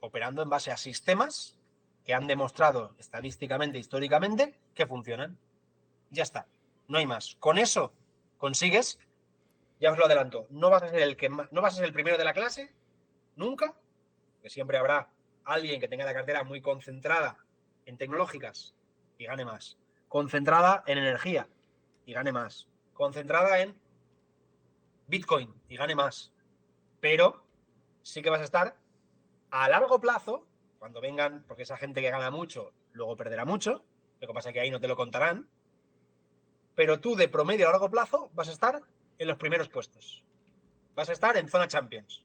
Operando en base a sistemas que han demostrado estadísticamente, históricamente, que funcionan. Ya está, no hay más. Con eso consigues, ya os lo adelanto, no vas a ser el primero de la clase, nunca, porque siempre habrá alguien que tenga la cartera muy concentrada en tecnológicas y gane más, concentrada en energía y gane más, concentrada en Bitcoin y gane más, pero sí que vas a estar a largo plazo, cuando vengan, porque esa gente que gana mucho luego perderá mucho, lo que pasa es que ahí no te lo contarán, pero tú de promedio a largo plazo vas a estar en los primeros puestos, vas a estar en zona Champions.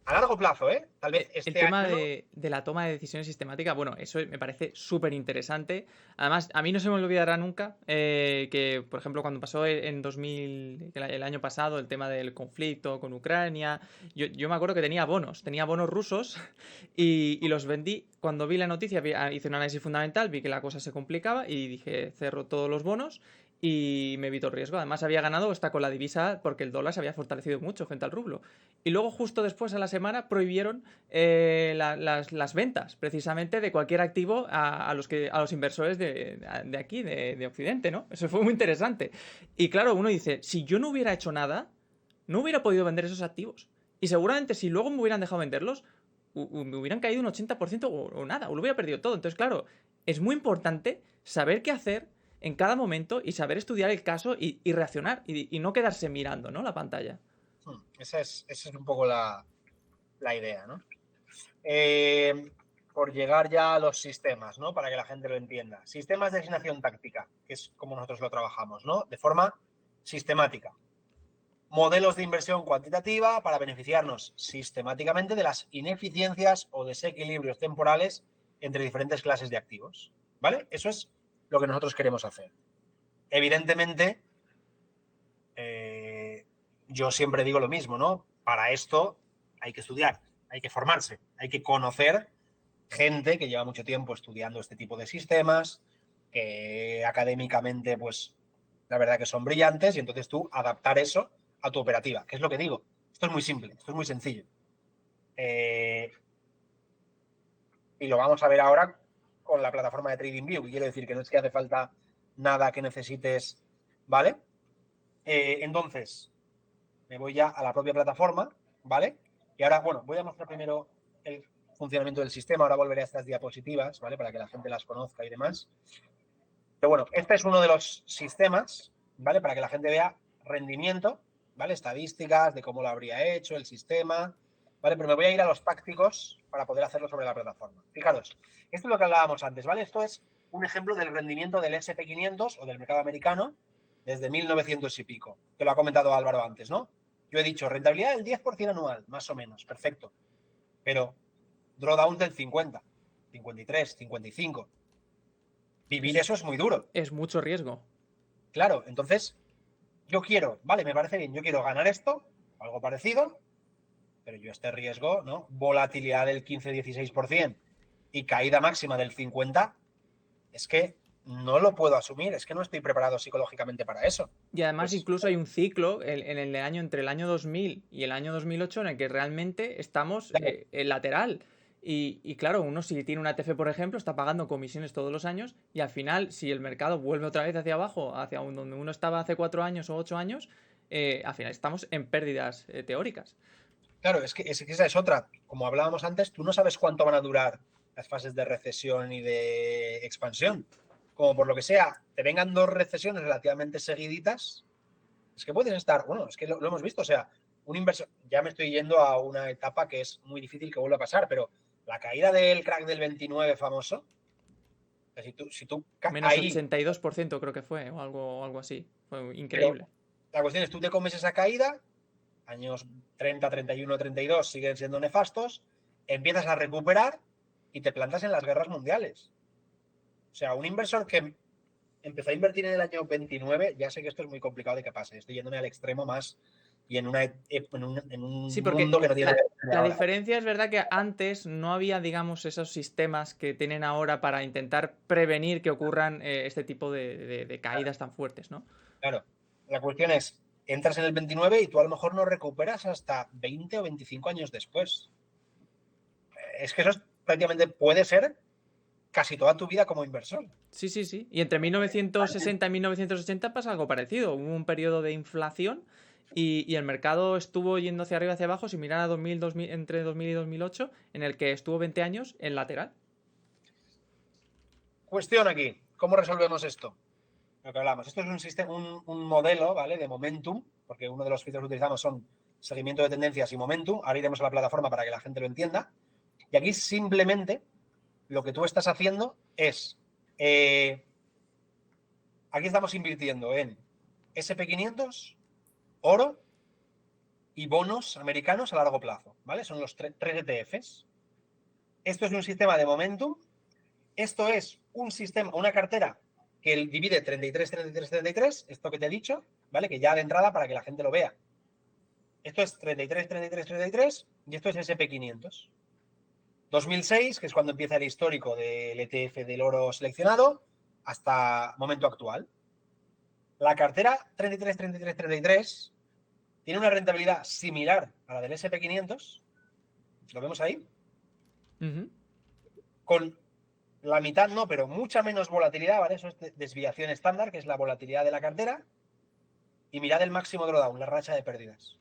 A largo plazo, ¿eh? Tal vez El este tema año no. de la toma de decisiones sistemática, bueno, eso me parece súper interesante. Además, a mí no se me olvidará nunca que, por ejemplo, cuando pasó en 2000, el año pasado, el tema del conflicto con Ucrania, yo me acuerdo que tenía bonos rusos y los vendí. Cuando vi la noticia, hice un análisis fundamental, vi que la cosa se complicaba y dije, cerro todos los bonos y me evito el riesgo. Además, había ganado hasta con la divisa porque el dólar se había fortalecido mucho frente al rublo. Y luego, justo después, a la semana, prohibieron las ventas, precisamente, de cualquier activo a los inversores de aquí, de Occidente, ¿no? Eso fue muy interesante. Y claro, uno dice, si yo no hubiera hecho nada, no hubiera podido vender esos activos. Y seguramente, si luego me hubieran dejado venderlos, me hubieran caído un 80% o nada, o lo hubiera perdido todo. Entonces, claro, es muy importante saber qué hacer en cada momento y saber estudiar el caso y reaccionar y no quedarse mirando, ¿no? La pantalla. Esa es un poco la idea, ¿no? Por llegar ya a los sistemas, ¿no? Para que la gente lo entienda. Sistemas de asignación táctica, que es como nosotros lo trabajamos, ¿no? De forma sistemática. Modelos de inversión cuantitativa para beneficiarnos sistemáticamente de las ineficiencias o desequilibrios temporales entre diferentes clases de activos, ¿vale? Eso es lo que nosotros queremos hacer. Evidentemente, yo siempre digo lo mismo, ¿no? Para esto hay que estudiar, hay que formarse, hay que conocer gente que lleva mucho tiempo estudiando este tipo de sistemas, que académicamente pues la verdad que son brillantes, y entonces tú adaptar eso a tu operativa, que es lo que digo. Esto es muy simple, esto es muy sencillo. Y lo vamos a ver ahora con la plataforma de TradingView, que quiero decir que no es que hace falta nada que necesites, ¿vale? Entonces, me voy ya a la propia plataforma, ¿vale? Y ahora, bueno, voy a mostrar primero el funcionamiento del sistema, ahora volveré a estas diapositivas, ¿vale? Para que la gente las conozca y demás. Pero bueno, este es uno de los sistemas, ¿vale? Para que la gente vea rendimiento, ¿vale? Estadísticas de cómo lo habría hecho el sistema, ¿vale? Pero me voy a ir a los tácticos para poder hacerlo sobre la plataforma. Fijaros, esto es lo que hablábamos antes, ¿vale? Esto es un ejemplo del rendimiento del S&P 500 o del mercado americano desde 1900 y pico, que lo ha comentado Álvaro antes, ¿no? Yo he dicho rentabilidad del 10% anual, más o menos, perfecto. Pero drawdown del 50, 53, 55. Vivir eso es muy duro. Es mucho riesgo. Claro, entonces yo quiero, vale, me parece bien, yo quiero ganar esto, algo parecido, pero yo este riesgo, ¿no? Volatilidad del 15-16% y caída máxima del 50%, es que no lo puedo asumir, es que no estoy preparado psicológicamente para eso. Y además Pues, incluso hay un ciclo entre el año 2000 y el año 2008 en el que realmente estamos claro, en lateral. Y claro, uno si tiene una ETF, por ejemplo, está pagando comisiones todos los años y al final, si el mercado vuelve otra vez hacia abajo, hacia donde uno estaba hace 4 años o 8 años, al final estamos en pérdidas teóricas. claro, es que esa es otra. Como hablábamos antes, tú no sabes cuánto van a durar las fases de recesión y de expansión. Como por lo que sea, te vengan dos recesiones relativamente seguiditas, es que puedes estar, bueno, es que lo hemos visto, o sea, un inversor, ya me estoy yendo a una etapa que es muy difícil que vuelva a pasar, pero la caída del crack del 29 famoso, si tú Menos ahí, 82% creo que fue, o algo así. Fue pero increíble. la cuestión es, tú te comes esa caída, años 30, 31, 32 siguen siendo nefastos, empiezas a recuperar y te plantas en las guerras mundiales. O sea, un inversor que empezó a invertir en el año 29, ya sé que esto es muy complicado de que pase, estoy yéndome al extremo más y en un Sí, porque mundo que no tiene que ver la ahora. diferencia es verdad que antes no había, digamos, esos sistemas que tienen ahora para intentar prevenir que ocurran este tipo de caídas tan fuertes, ¿no? Claro, la cuestión es, entras en el 29 y tú a lo mejor no recuperas hasta 20 o 25 años después. Es que prácticamente puede ser casi toda tu vida como inversor. Sí, sí, sí. Y entre 1960 y 1980 pasa algo parecido. Hubo un periodo de inflación y el mercado estuvo yendo hacia arriba y hacia abajo, si mirar a 2000, entre 2000 y 2008, en el que estuvo 20 años en lateral. Cuestión aquí, ¿cómo resolvemos esto? Lo que hablamos, esto es un sistema, un modelo, ¿vale? De momentum, porque uno de los filtros que utilizamos son seguimiento de tendencias y momentum. Ahora iremos a la plataforma para que la gente lo entienda. Y aquí simplemente lo que tú estás haciendo es, aquí estamos invirtiendo en SP 500, oro y bonos americanos a largo plazo, ¿vale? Son los tres ETFs. Esto es un sistema de momentum. Esto es un sistema, una cartera que divide 33, 33, 33, esto que te he dicho, ¿vale? Que ya de entrada para que la gente lo vea. Esto es 33, 33, 33 y esto es SP 500. 2006, que es cuando empieza el histórico del ETF del oro seleccionado, hasta momento actual. La cartera 33, 33, 33 tiene una rentabilidad similar a la del SP 500, ¿lo vemos ahí? Ujú. Con la mitad no, pero mucha menos volatilidad, ¿vale? Eso es desviación estándar, que es la volatilidad de la cartera. Y mirad el máximo drawdown, la racha de pérdidas.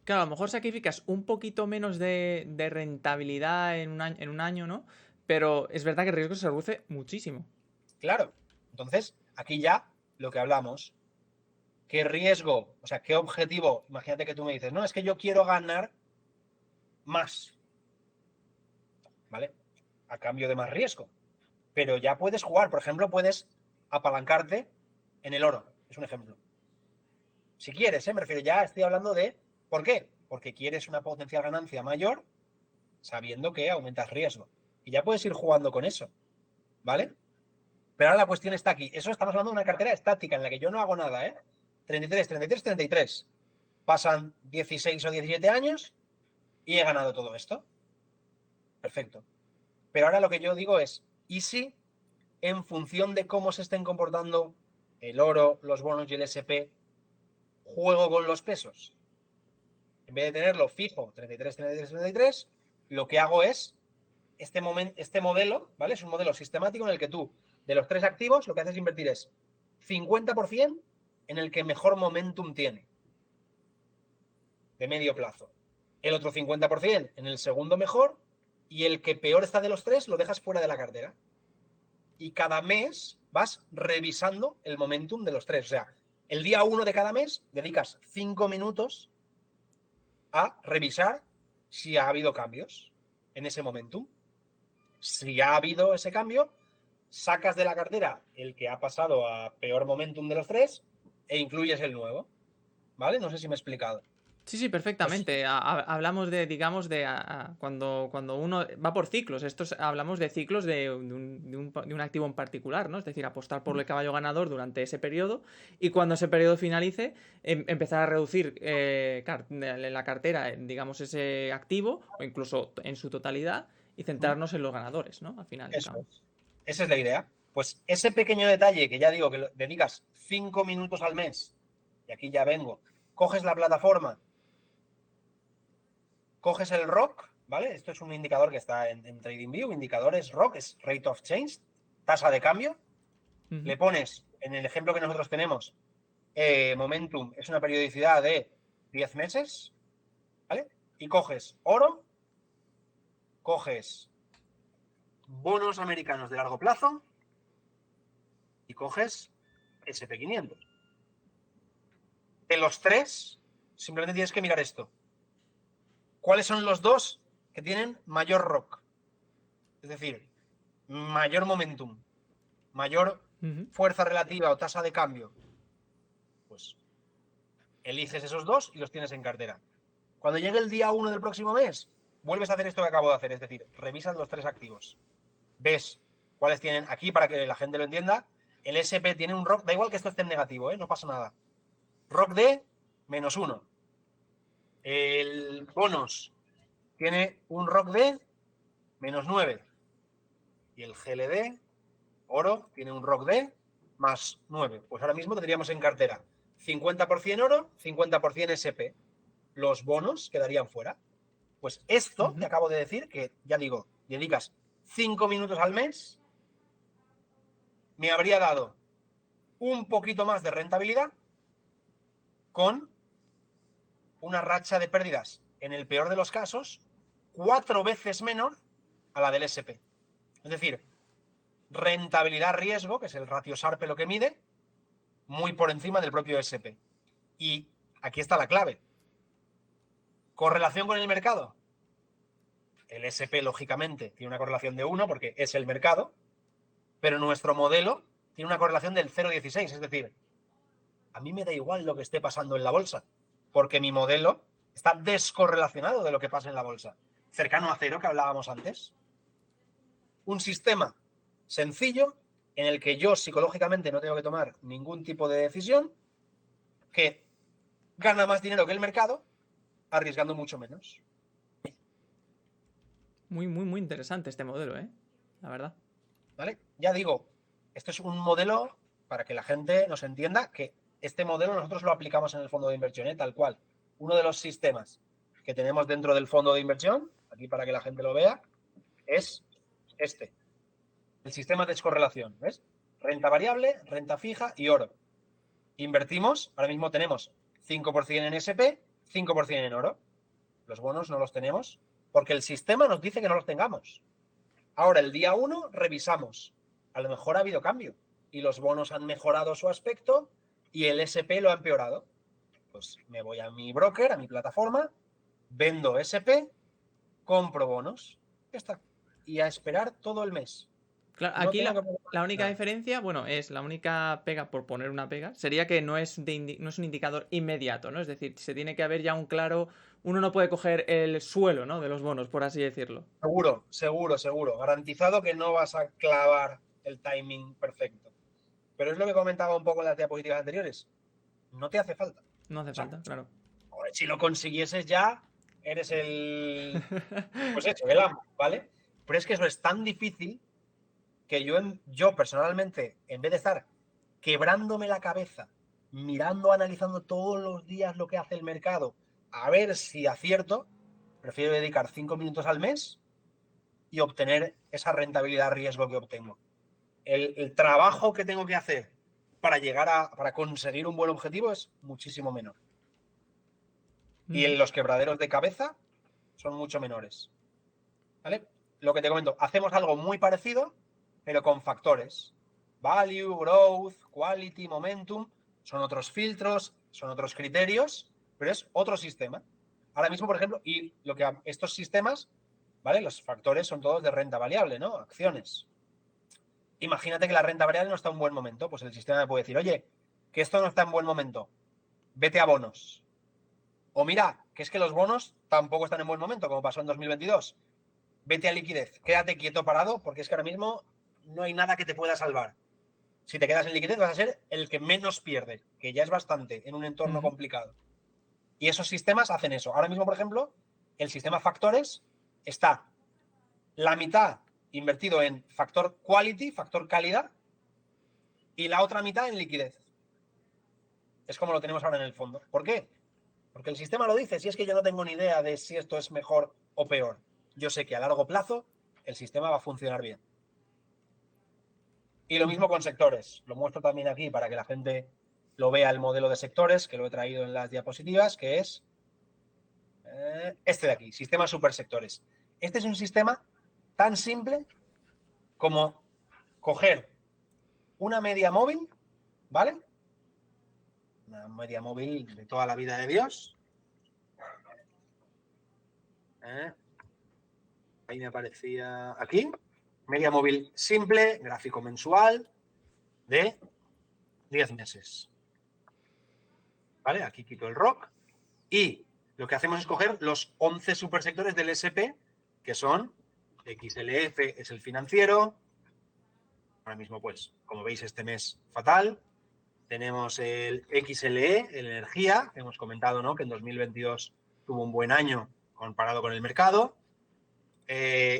Claro, a lo mejor sacrificas un poquito menos de rentabilidad en un año, ¿no? Pero es verdad que el riesgo se reduce muchísimo. Claro. Entonces, aquí ya lo que hablamos, qué riesgo, o sea, qué objetivo. Imagínate que tú me dices, no, es que yo quiero ganar más, ¿vale? A cambio de más riesgo. Pero ya puedes jugar, por ejemplo, puedes apalancarte en el oro, es un ejemplo. Si quieres, me refiero, ya estoy hablando de, ¿por qué? Porque quieres una potencial ganancia mayor sabiendo que aumentas riesgo. Y ya puedes ir jugando con eso, ¿vale? Pero ahora la cuestión está aquí. Eso estamos hablando de una cartera estática en la que yo no hago nada, ¿eh? 33, 33, 33. Pasan 16 o 17 años y he ganado todo esto. Perfecto. Pero ahora lo que yo digo es, ¿y si en función de cómo se estén comportando el oro, los bonos y el SP, juego con los pesos. En vez de tenerlo fijo, 33, 33, 33, lo que hago es este modelo, ¿vale? Es un modelo sistemático en el que tú, de los 3 activos, lo que haces es invertir es 50% en el que mejor momentum tiene, de medio plazo. El otro 50% en el segundo mejor, y el que peor está de los 3 lo dejas fuera de la cartera. Y cada mes vas revisando el momentum de los 3. O sea, el día 1 de cada mes dedicas 5 minutos a revisar si ha habido cambios en ese momentum. Si ha habido ese cambio, sacas de la cartera el que ha pasado a peor momentum de los 3 e incluyes el nuevo. ¿Vale? No sé si me he explicado. Sí, Pues sí. perfectamente. Hablamos de, digamos, cuando uno va por ciclos. Hablamos de ciclos de un activo en particular, ¿no? Es decir, apostar por el caballo ganador durante ese periodo y cuando ese periodo finalice, empezar a reducir en la cartera, digamos, ese activo o incluso en su totalidad y centrarnos en los ganadores, ¿no? Al final de Eso cabo. es. Esa es la idea. Pues ese pequeño detalle que ya digo que dedicas 5 minutos al mes, y aquí ya vengo, coges la plataforma, coges el ROC, ¿vale? Esto es un indicador que está en TradingView, indicadores ROC, es Rate of Change, tasa de cambio. Ujú. Le pones, en el ejemplo que nosotros tenemos, Momentum es una periodicidad de 10 meses, ¿vale? Y coges oro, coges bonos americanos de largo plazo y coges SP500. De los 3, simplemente tienes que mirar esto. ¿Cuáles son los 2 que tienen mayor ROC? Es decir, mayor momentum, mayor Ujú. fuerza relativa o tasa de cambio. Pues eliges esos 2 y los tienes en cartera. Cuando llegue el día 1 del próximo mes, vuelves a hacer esto que acabo de hacer, es decir, revisas los 3 activos. Ves cuáles tienen, aquí para que la gente lo entienda, el SP tiene un ROC, da igual que esto esté en negativo, no pasa nada. ROC de -1. El bonos tiene un ROC de -9. Y el GLD, oro, tiene un ROC de +9. Pues ahora mismo tendríamos en cartera 50% oro, 50% SP. Los bonos quedarían fuera. Pues esto que Ujú. acabo de decir, que ya digo, dedicas 5 minutos al mes, me habría dado un poquito más de rentabilidad con una racha de pérdidas, en el peor de los casos, 4 veces menor a la del SP. Es decir, rentabilidad-riesgo, que es el ratio Sharpe lo que mide, muy por encima del propio SP. Y aquí está la clave. ¿Correlación con el mercado? El SP, lógicamente, tiene una correlación de 1 porque es el mercado, pero nuestro modelo tiene una correlación del 0,16. Es decir, a mí me da igual lo que esté pasando en la bolsa, porque mi modelo está descorrelacionado de lo que pasa en la bolsa. Cercano a cero, que hablábamos antes. Un sistema sencillo en el que yo psicológicamente no tengo que tomar ningún tipo de decisión, que gana más dinero que el mercado, arriesgando mucho menos. Muy, muy, muy interesante este modelo, ¿eh? La verdad. ¿Vale? Ya digo, esto es un modelo para que la gente nos entienda que este modelo nosotros lo aplicamos en el fondo de inversión, ¿eh? Tal cual. Uno de los sistemas que tenemos dentro del fondo de inversión, aquí para que la gente lo vea, es este. El sistema de descorrelación, ¿ves? Renta variable, renta fija y oro. Invertimos, ahora mismo tenemos 5% en SP, 5% en oro. Los bonos no los tenemos porque el sistema nos dice que no los tengamos. Ahora, el día 1, revisamos. A lo mejor ha habido cambio y los bonos han mejorado su aspecto y el SP lo ha empeorado. Pues me voy a mi broker, a mi plataforma, vendo SP, compro bonos. Ya está. Y a esperar todo el mes. Claro, No aquí tengo que la única nada. diferencia, bueno, es la única pega, por poner una pega, sería que no es un indicador inmediato, ¿no? Es decir, se tiene que haber ya un claro. Uno no puede coger el suelo, ¿no? De los bonos, por así decirlo. Seguro, seguro, seguro. Garantizado que no vas a clavar el timing perfecto. Pero es lo que comentaba un poco en las diapositivas anteriores. No te hace falta. No hace O sea, falta, claro. joder, si lo consiguieses ya, eres el, pues eso, el amo, ¿vale? Pero es que eso es tan difícil que yo personalmente, en vez de estar quebrándome la cabeza, mirando, analizando todos los días lo que hace el mercado, a ver si acierto, prefiero dedicar 5 minutos al mes y obtener esa rentabilidad riesgo que obtengo. El trabajo que tengo que hacer para conseguir un buen objetivo es muchísimo menor. Y los quebraderos de cabeza son mucho menores. ¿Vale? Lo que te comento, hacemos algo muy parecido, pero con factores. Value, growth, quality, momentum, son otros filtros, son otros criterios, pero es otro sistema. Ahora mismo, por ejemplo, y lo que estos sistemas, ¿vale? Los factores son todos de renta variable, ¿no? Acciones. Imagínate que la renta variable no está en un buen momento, pues el sistema me puede decir, oye, que esto no está en buen momento, vete a bonos. O mira, que es que los bonos tampoco están en buen momento, como pasó en 2022. Vete a liquidez, quédate quieto parado, porque es que ahora mismo no hay nada que te pueda salvar. Si te quedas en liquidez vas a ser el que menos pierde, que ya es bastante en un entorno complicado. Y esos sistemas hacen eso. Ahora mismo, por ejemplo, el sistema factores está la mitad invertido en factor quality, factor calidad, y la otra mitad en liquidez. Es como lo tenemos ahora en el fondo. ¿Por qué? Porque el sistema lo dice. Si es que yo no tengo ni idea de si esto es mejor o peor. Yo sé que a largo plazo el sistema va a funcionar bien. Y lo mismo con sectores. Lo muestro también aquí para que la gente lo vea el modelo de sectores, que lo he traído en las diapositivas, que es este de aquí, sistema supersectores. Este es un sistema tan simple como coger una media móvil, ¿vale? Una media móvil de toda la vida de Dios. Ahí me aparecía aquí. Media móvil simple, gráfico mensual de 10 meses. ¿Vale? Aquí quito el rock. Y lo que hacemos es coger los 11 supersectores del SP, que son XLF, es el financiero. Ahora mismo, pues, como veis, este mes fatal. Tenemos el XLE, el energía, que hemos comentado, ¿no? Que en 2022 tuvo un buen año comparado con el mercado.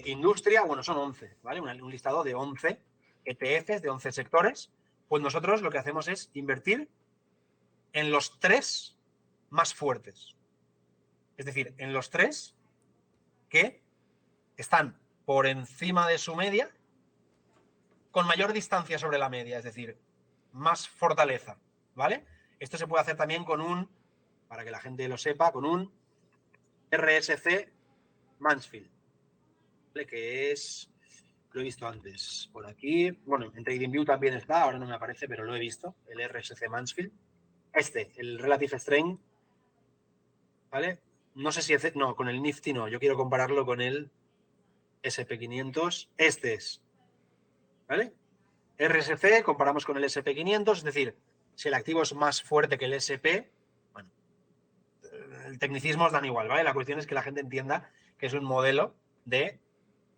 Industria, bueno, son 11, ¿vale? Un listado de 11 ETFs, de 11 sectores. Pues nosotros lo que hacemos es invertir en los 3 más fuertes. Es decir, en los 3 que están por encima de su media, con mayor distancia sobre la media, es decir, más fortaleza, ¿vale? Esto se puede hacer también con un, para que la gente lo sepa, con un RSC Mansfield, ¿vale? Que es, lo he visto antes por aquí, bueno, en TradingView también está, ahora no me aparece, pero lo he visto, el RSC Mansfield. El Relative Strength, ¿vale? No sé si no, con el Nifty no, yo quiero compararlo con el SP500, este es, ¿vale? RSC, comparamos con el SP500, es decir, si el activo es más fuerte que el SP, bueno, el tecnicismo os dan igual, ¿vale? La cuestión es que la gente entienda que es un modelo de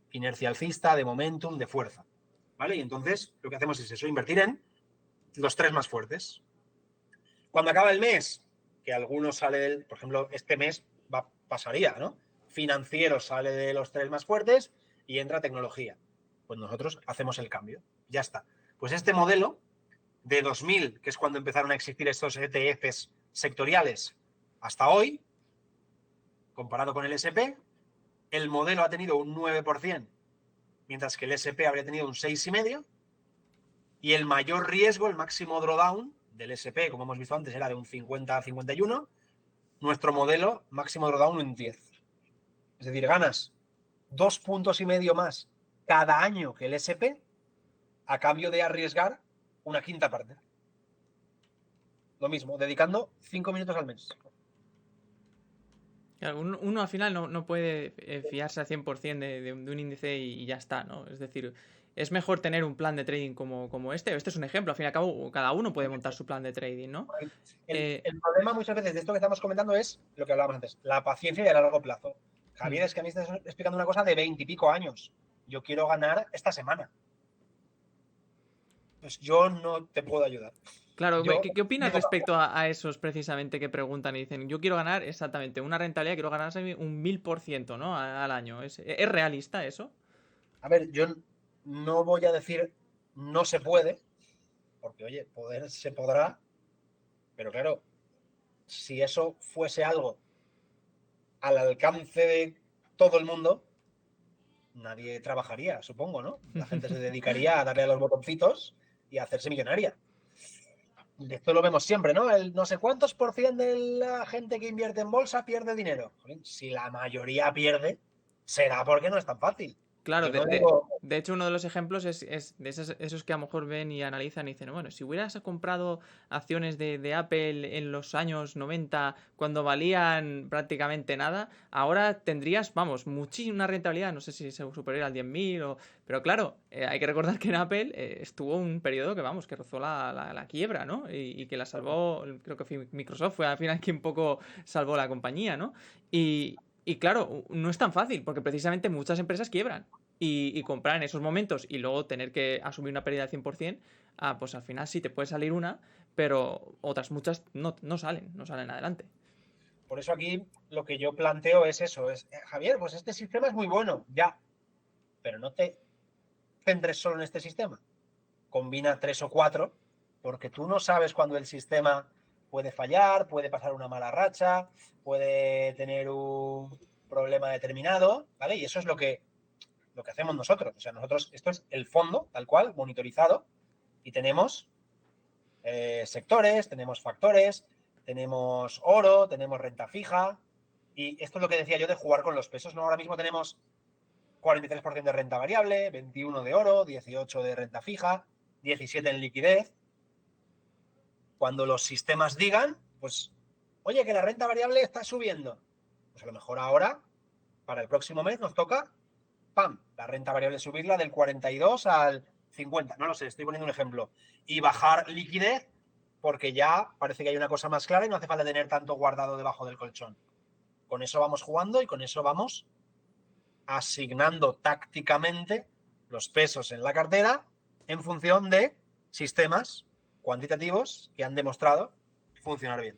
inercia alcista, de momentum, de fuerza, ¿vale? Y entonces lo que hacemos es eso, invertir en los 3 más fuertes. Cuando acaba el mes, que algunos sale del, por ejemplo, este mes pasaría, ¿no? Financiero sale de los 3 más fuertes y entra tecnología. Pues nosotros hacemos el cambio. Ya está. Pues este modelo de 2000, que es cuando empezaron a existir estos ETFs sectoriales, hasta hoy, comparado con el SP, el modelo ha tenido un 9%, mientras que el SP habría tenido un 6,5%, y el mayor riesgo, el máximo drawdown del SP, como hemos visto antes, era de un 50 a 51, nuestro modelo máximo drawdown un 10. Es decir, ganas 2,5 puntos más cada año que el SP a cambio de arriesgar una quinta parte. Lo mismo, dedicando 5 minutos al mes. Claro, uno al final no puede fiarse al 100% de un índice y ya está, ¿no? Es decir, es mejor tener un plan de trading como este. Este es un ejemplo, al fin y al cabo, cada uno puede montar su plan de trading, ¿no? El problema muchas veces de esto que estamos comentando es lo que hablábamos antes, la paciencia y a largo plazo. Javier, es que a mí estás explicando una cosa de 20 y pico años. Yo quiero ganar esta semana. Pues yo no te puedo ayudar. Claro, ¿qué opinas respecto a esos precisamente que preguntan y dicen, yo quiero ganar exactamente una rentabilidad, quiero ganar un 1000%, ¿no? Al año. ¿Es realista eso? A ver, yo no voy a decir no se puede, porque oye, poder se podrá, pero claro, si eso fuese algo al alcance de todo el mundo, nadie trabajaría, supongo, ¿no? La gente se dedicaría a darle a los botoncitos y a hacerse millonaria. Esto lo vemos siempre, ¿no? El no sé cuántos por cien de la gente que invierte en bolsa pierde dinero. Si la mayoría pierde, será porque no es tan fácil. Claro, Yo no digo... de hecho, uno de los ejemplos es de esos que a lo mejor ven y analizan y dicen, bueno, si hubieras comprado acciones de Apple en los años 90 cuando valían prácticamente nada, ahora tendrías, vamos, muchísima rentabilidad, no sé si se superior al 10.000 o... Pero claro, hay que recordar que en Apple estuvo un periodo que, vamos, que rozó la quiebra, ¿no? Y que la salvó, creo que fue Microsoft, fue al final quien un poco salvó la compañía, ¿no? Y claro, no es tan fácil, porque precisamente muchas empresas quiebran. Y comprar en esos momentos y luego tener que asumir una pérdida del 100%, pues al final sí te puede salir una, pero otras muchas no salen adelante. Por eso aquí lo que yo planteo es eso, es, Javier, pues este sistema es muy bueno, ya, pero no te centres solo en este sistema. Combina 3 o 4, porque tú no sabes cuándo el sistema puede fallar, puede pasar una mala racha, puede tener un problema determinado, ¿vale? Y eso es lo que hacemos nosotros. O sea, nosotros, esto es el fondo, tal cual, monitorizado, y tenemos sectores, tenemos factores, tenemos oro, tenemos renta fija, y esto es lo que decía yo de jugar con los pesos, ¿no? Ahora mismo tenemos 43% de renta variable, 21 de oro, 18 de renta fija, 17 en liquidez. Cuando los sistemas digan, pues, oye, que la renta variable está subiendo, pues a lo mejor ahora, para el próximo mes, nos toca, ¡pam!, la renta variable subirla del 42 al 50, no lo sé, estoy poniendo un ejemplo, y bajar liquidez porque ya parece que hay una cosa más clara y no hace falta tener tanto guardado debajo del colchón. Con eso vamos jugando y con eso vamos asignando tácticamente los pesos en la cartera en función de sistemas cuantitativos que han demostrado funcionar bien.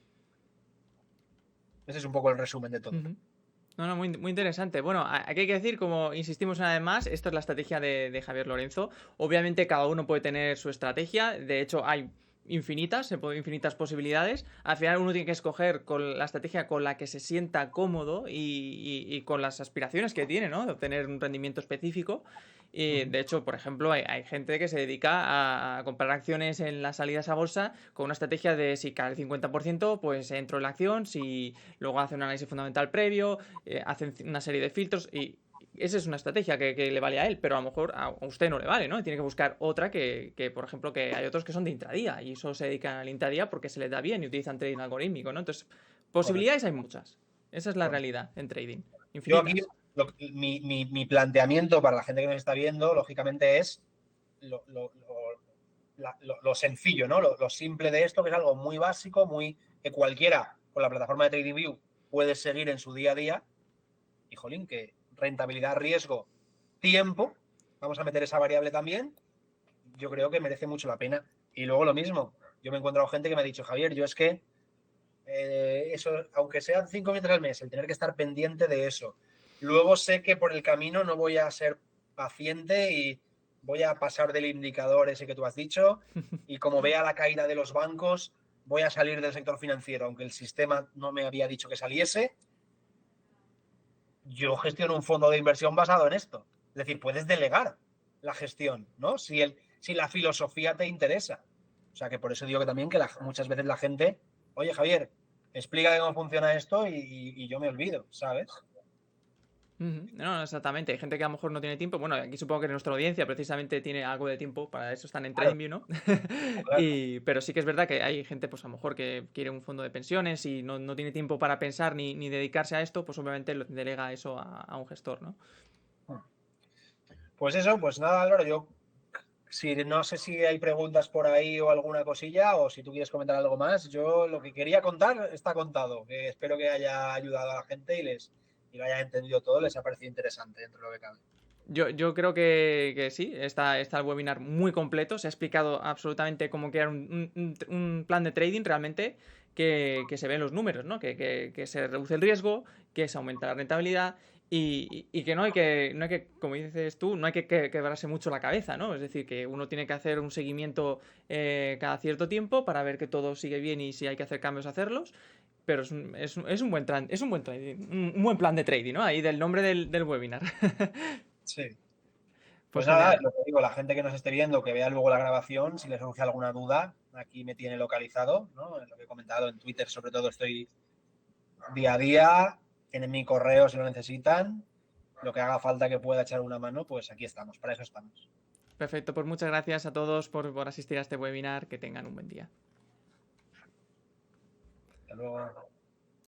Ese es un poco el resumen de todo. No, muy, muy interesante. Bueno, aquí hay que decir, como insistimos una vez más, esta es la estrategia de Javier Lorenzo. Obviamente cada uno puede tener su estrategia. De hecho, hay infinitas posibilidades. Al final uno tiene que escoger con la estrategia con la que se sienta cómodo y con las aspiraciones que tiene, ¿no? De obtener un rendimiento específico. Y de hecho, por ejemplo, hay gente que se dedica a comprar acciones en las salidas a bolsa con una estrategia de si cae el 50%, pues entro en la acción, si luego hace un análisis fundamental previo, hacen una serie de filtros y esa es una estrategia que le vale a él, pero a lo mejor a usted no le vale, ¿no? Tiene que buscar otra por ejemplo, que hay otros que son de intradía y eso se dedican al intradía porque se les da bien y utilizan trading algorítmico, ¿no? Entonces, posibilidades hay muchas. Esa es la realidad en trading. Yo aquí, Infinitas. mi planteamiento para la gente que nos está viendo, lógicamente, es lo sencillo, ¿no? Lo simple de esto, que es algo muy básico, que cualquiera con la plataforma de TradingView puede seguir en su día a día. Y, jolín, que rentabilidad, riesgo, tiempo, vamos a meter esa variable también, yo creo que merece mucho la pena. Y luego lo mismo, yo me he encontrado gente que me ha dicho, Javier, yo es que eso, aunque sean 5 minutos al mes, el tener que estar pendiente de eso. Luego sé que por el camino no voy a ser paciente y voy a pasar del indicador ese que tú has dicho y como vea la caída de los bancos, voy a salir del sector financiero, aunque el sistema no me había dicho que saliese. Yo gestiono un fondo de inversión basado en esto. Es decir, puedes delegar la gestión, ¿no? Si la filosofía te interesa. O sea, que por eso digo que también que muchas veces la gente, oye, Javier, explícame cómo funciona esto y yo me olvido, ¿sabes? No, exactamente. Hay gente que a lo mejor no tiene tiempo. Bueno, aquí supongo que nuestra audiencia precisamente tiene algo de tiempo, para eso están en Claro, TradingView, ¿no? claro. Pero sí que es verdad que hay gente, pues a lo mejor que quiere un fondo de pensiones y no tiene tiempo para pensar ni dedicarse a esto, pues obviamente lo delega eso a un gestor, ¿no? Pues eso, pues nada, Álvaro, yo no sé si hay preguntas por ahí o alguna cosilla, o si tú quieres comentar algo más, yo lo que quería contar está contado. Espero que haya ayudado a la gente y lo haya entendido todo, les ha parecido interesante dentro de lo que cabe. Yo creo que sí, está el webinar muy completo, se ha explicado absolutamente cómo crear un plan de trading realmente que se ve en los números, ¿no? Que se reduce el riesgo, que se aumenta la rentabilidad Y que no hay que, como dices tú, no hay que quebrarse mucho la cabeza, ¿no? Es decir, que uno tiene que hacer un seguimiento cada cierto tiempo para ver que todo sigue bien y si hay que hacer cambios, hacerlos. Pero es un buen es un buen trading, un buen plan de trading, ¿no? Ahí del nombre del webinar. Sí. Pues Pues nada, genial. lo que digo, la gente que nos esté viendo, que vea luego la grabación, si les surge alguna duda, aquí me tiene localizado, ¿no? En lo que he comentado en Twitter, sobre todo estoy día a día, tienen mi correo si lo necesitan, lo que haga falta que pueda echar una mano, pues aquí estamos, para eso estamos. Perfecto, pues muchas gracias a todos por asistir a este webinar. Que tengan un buen día. Hasta luego.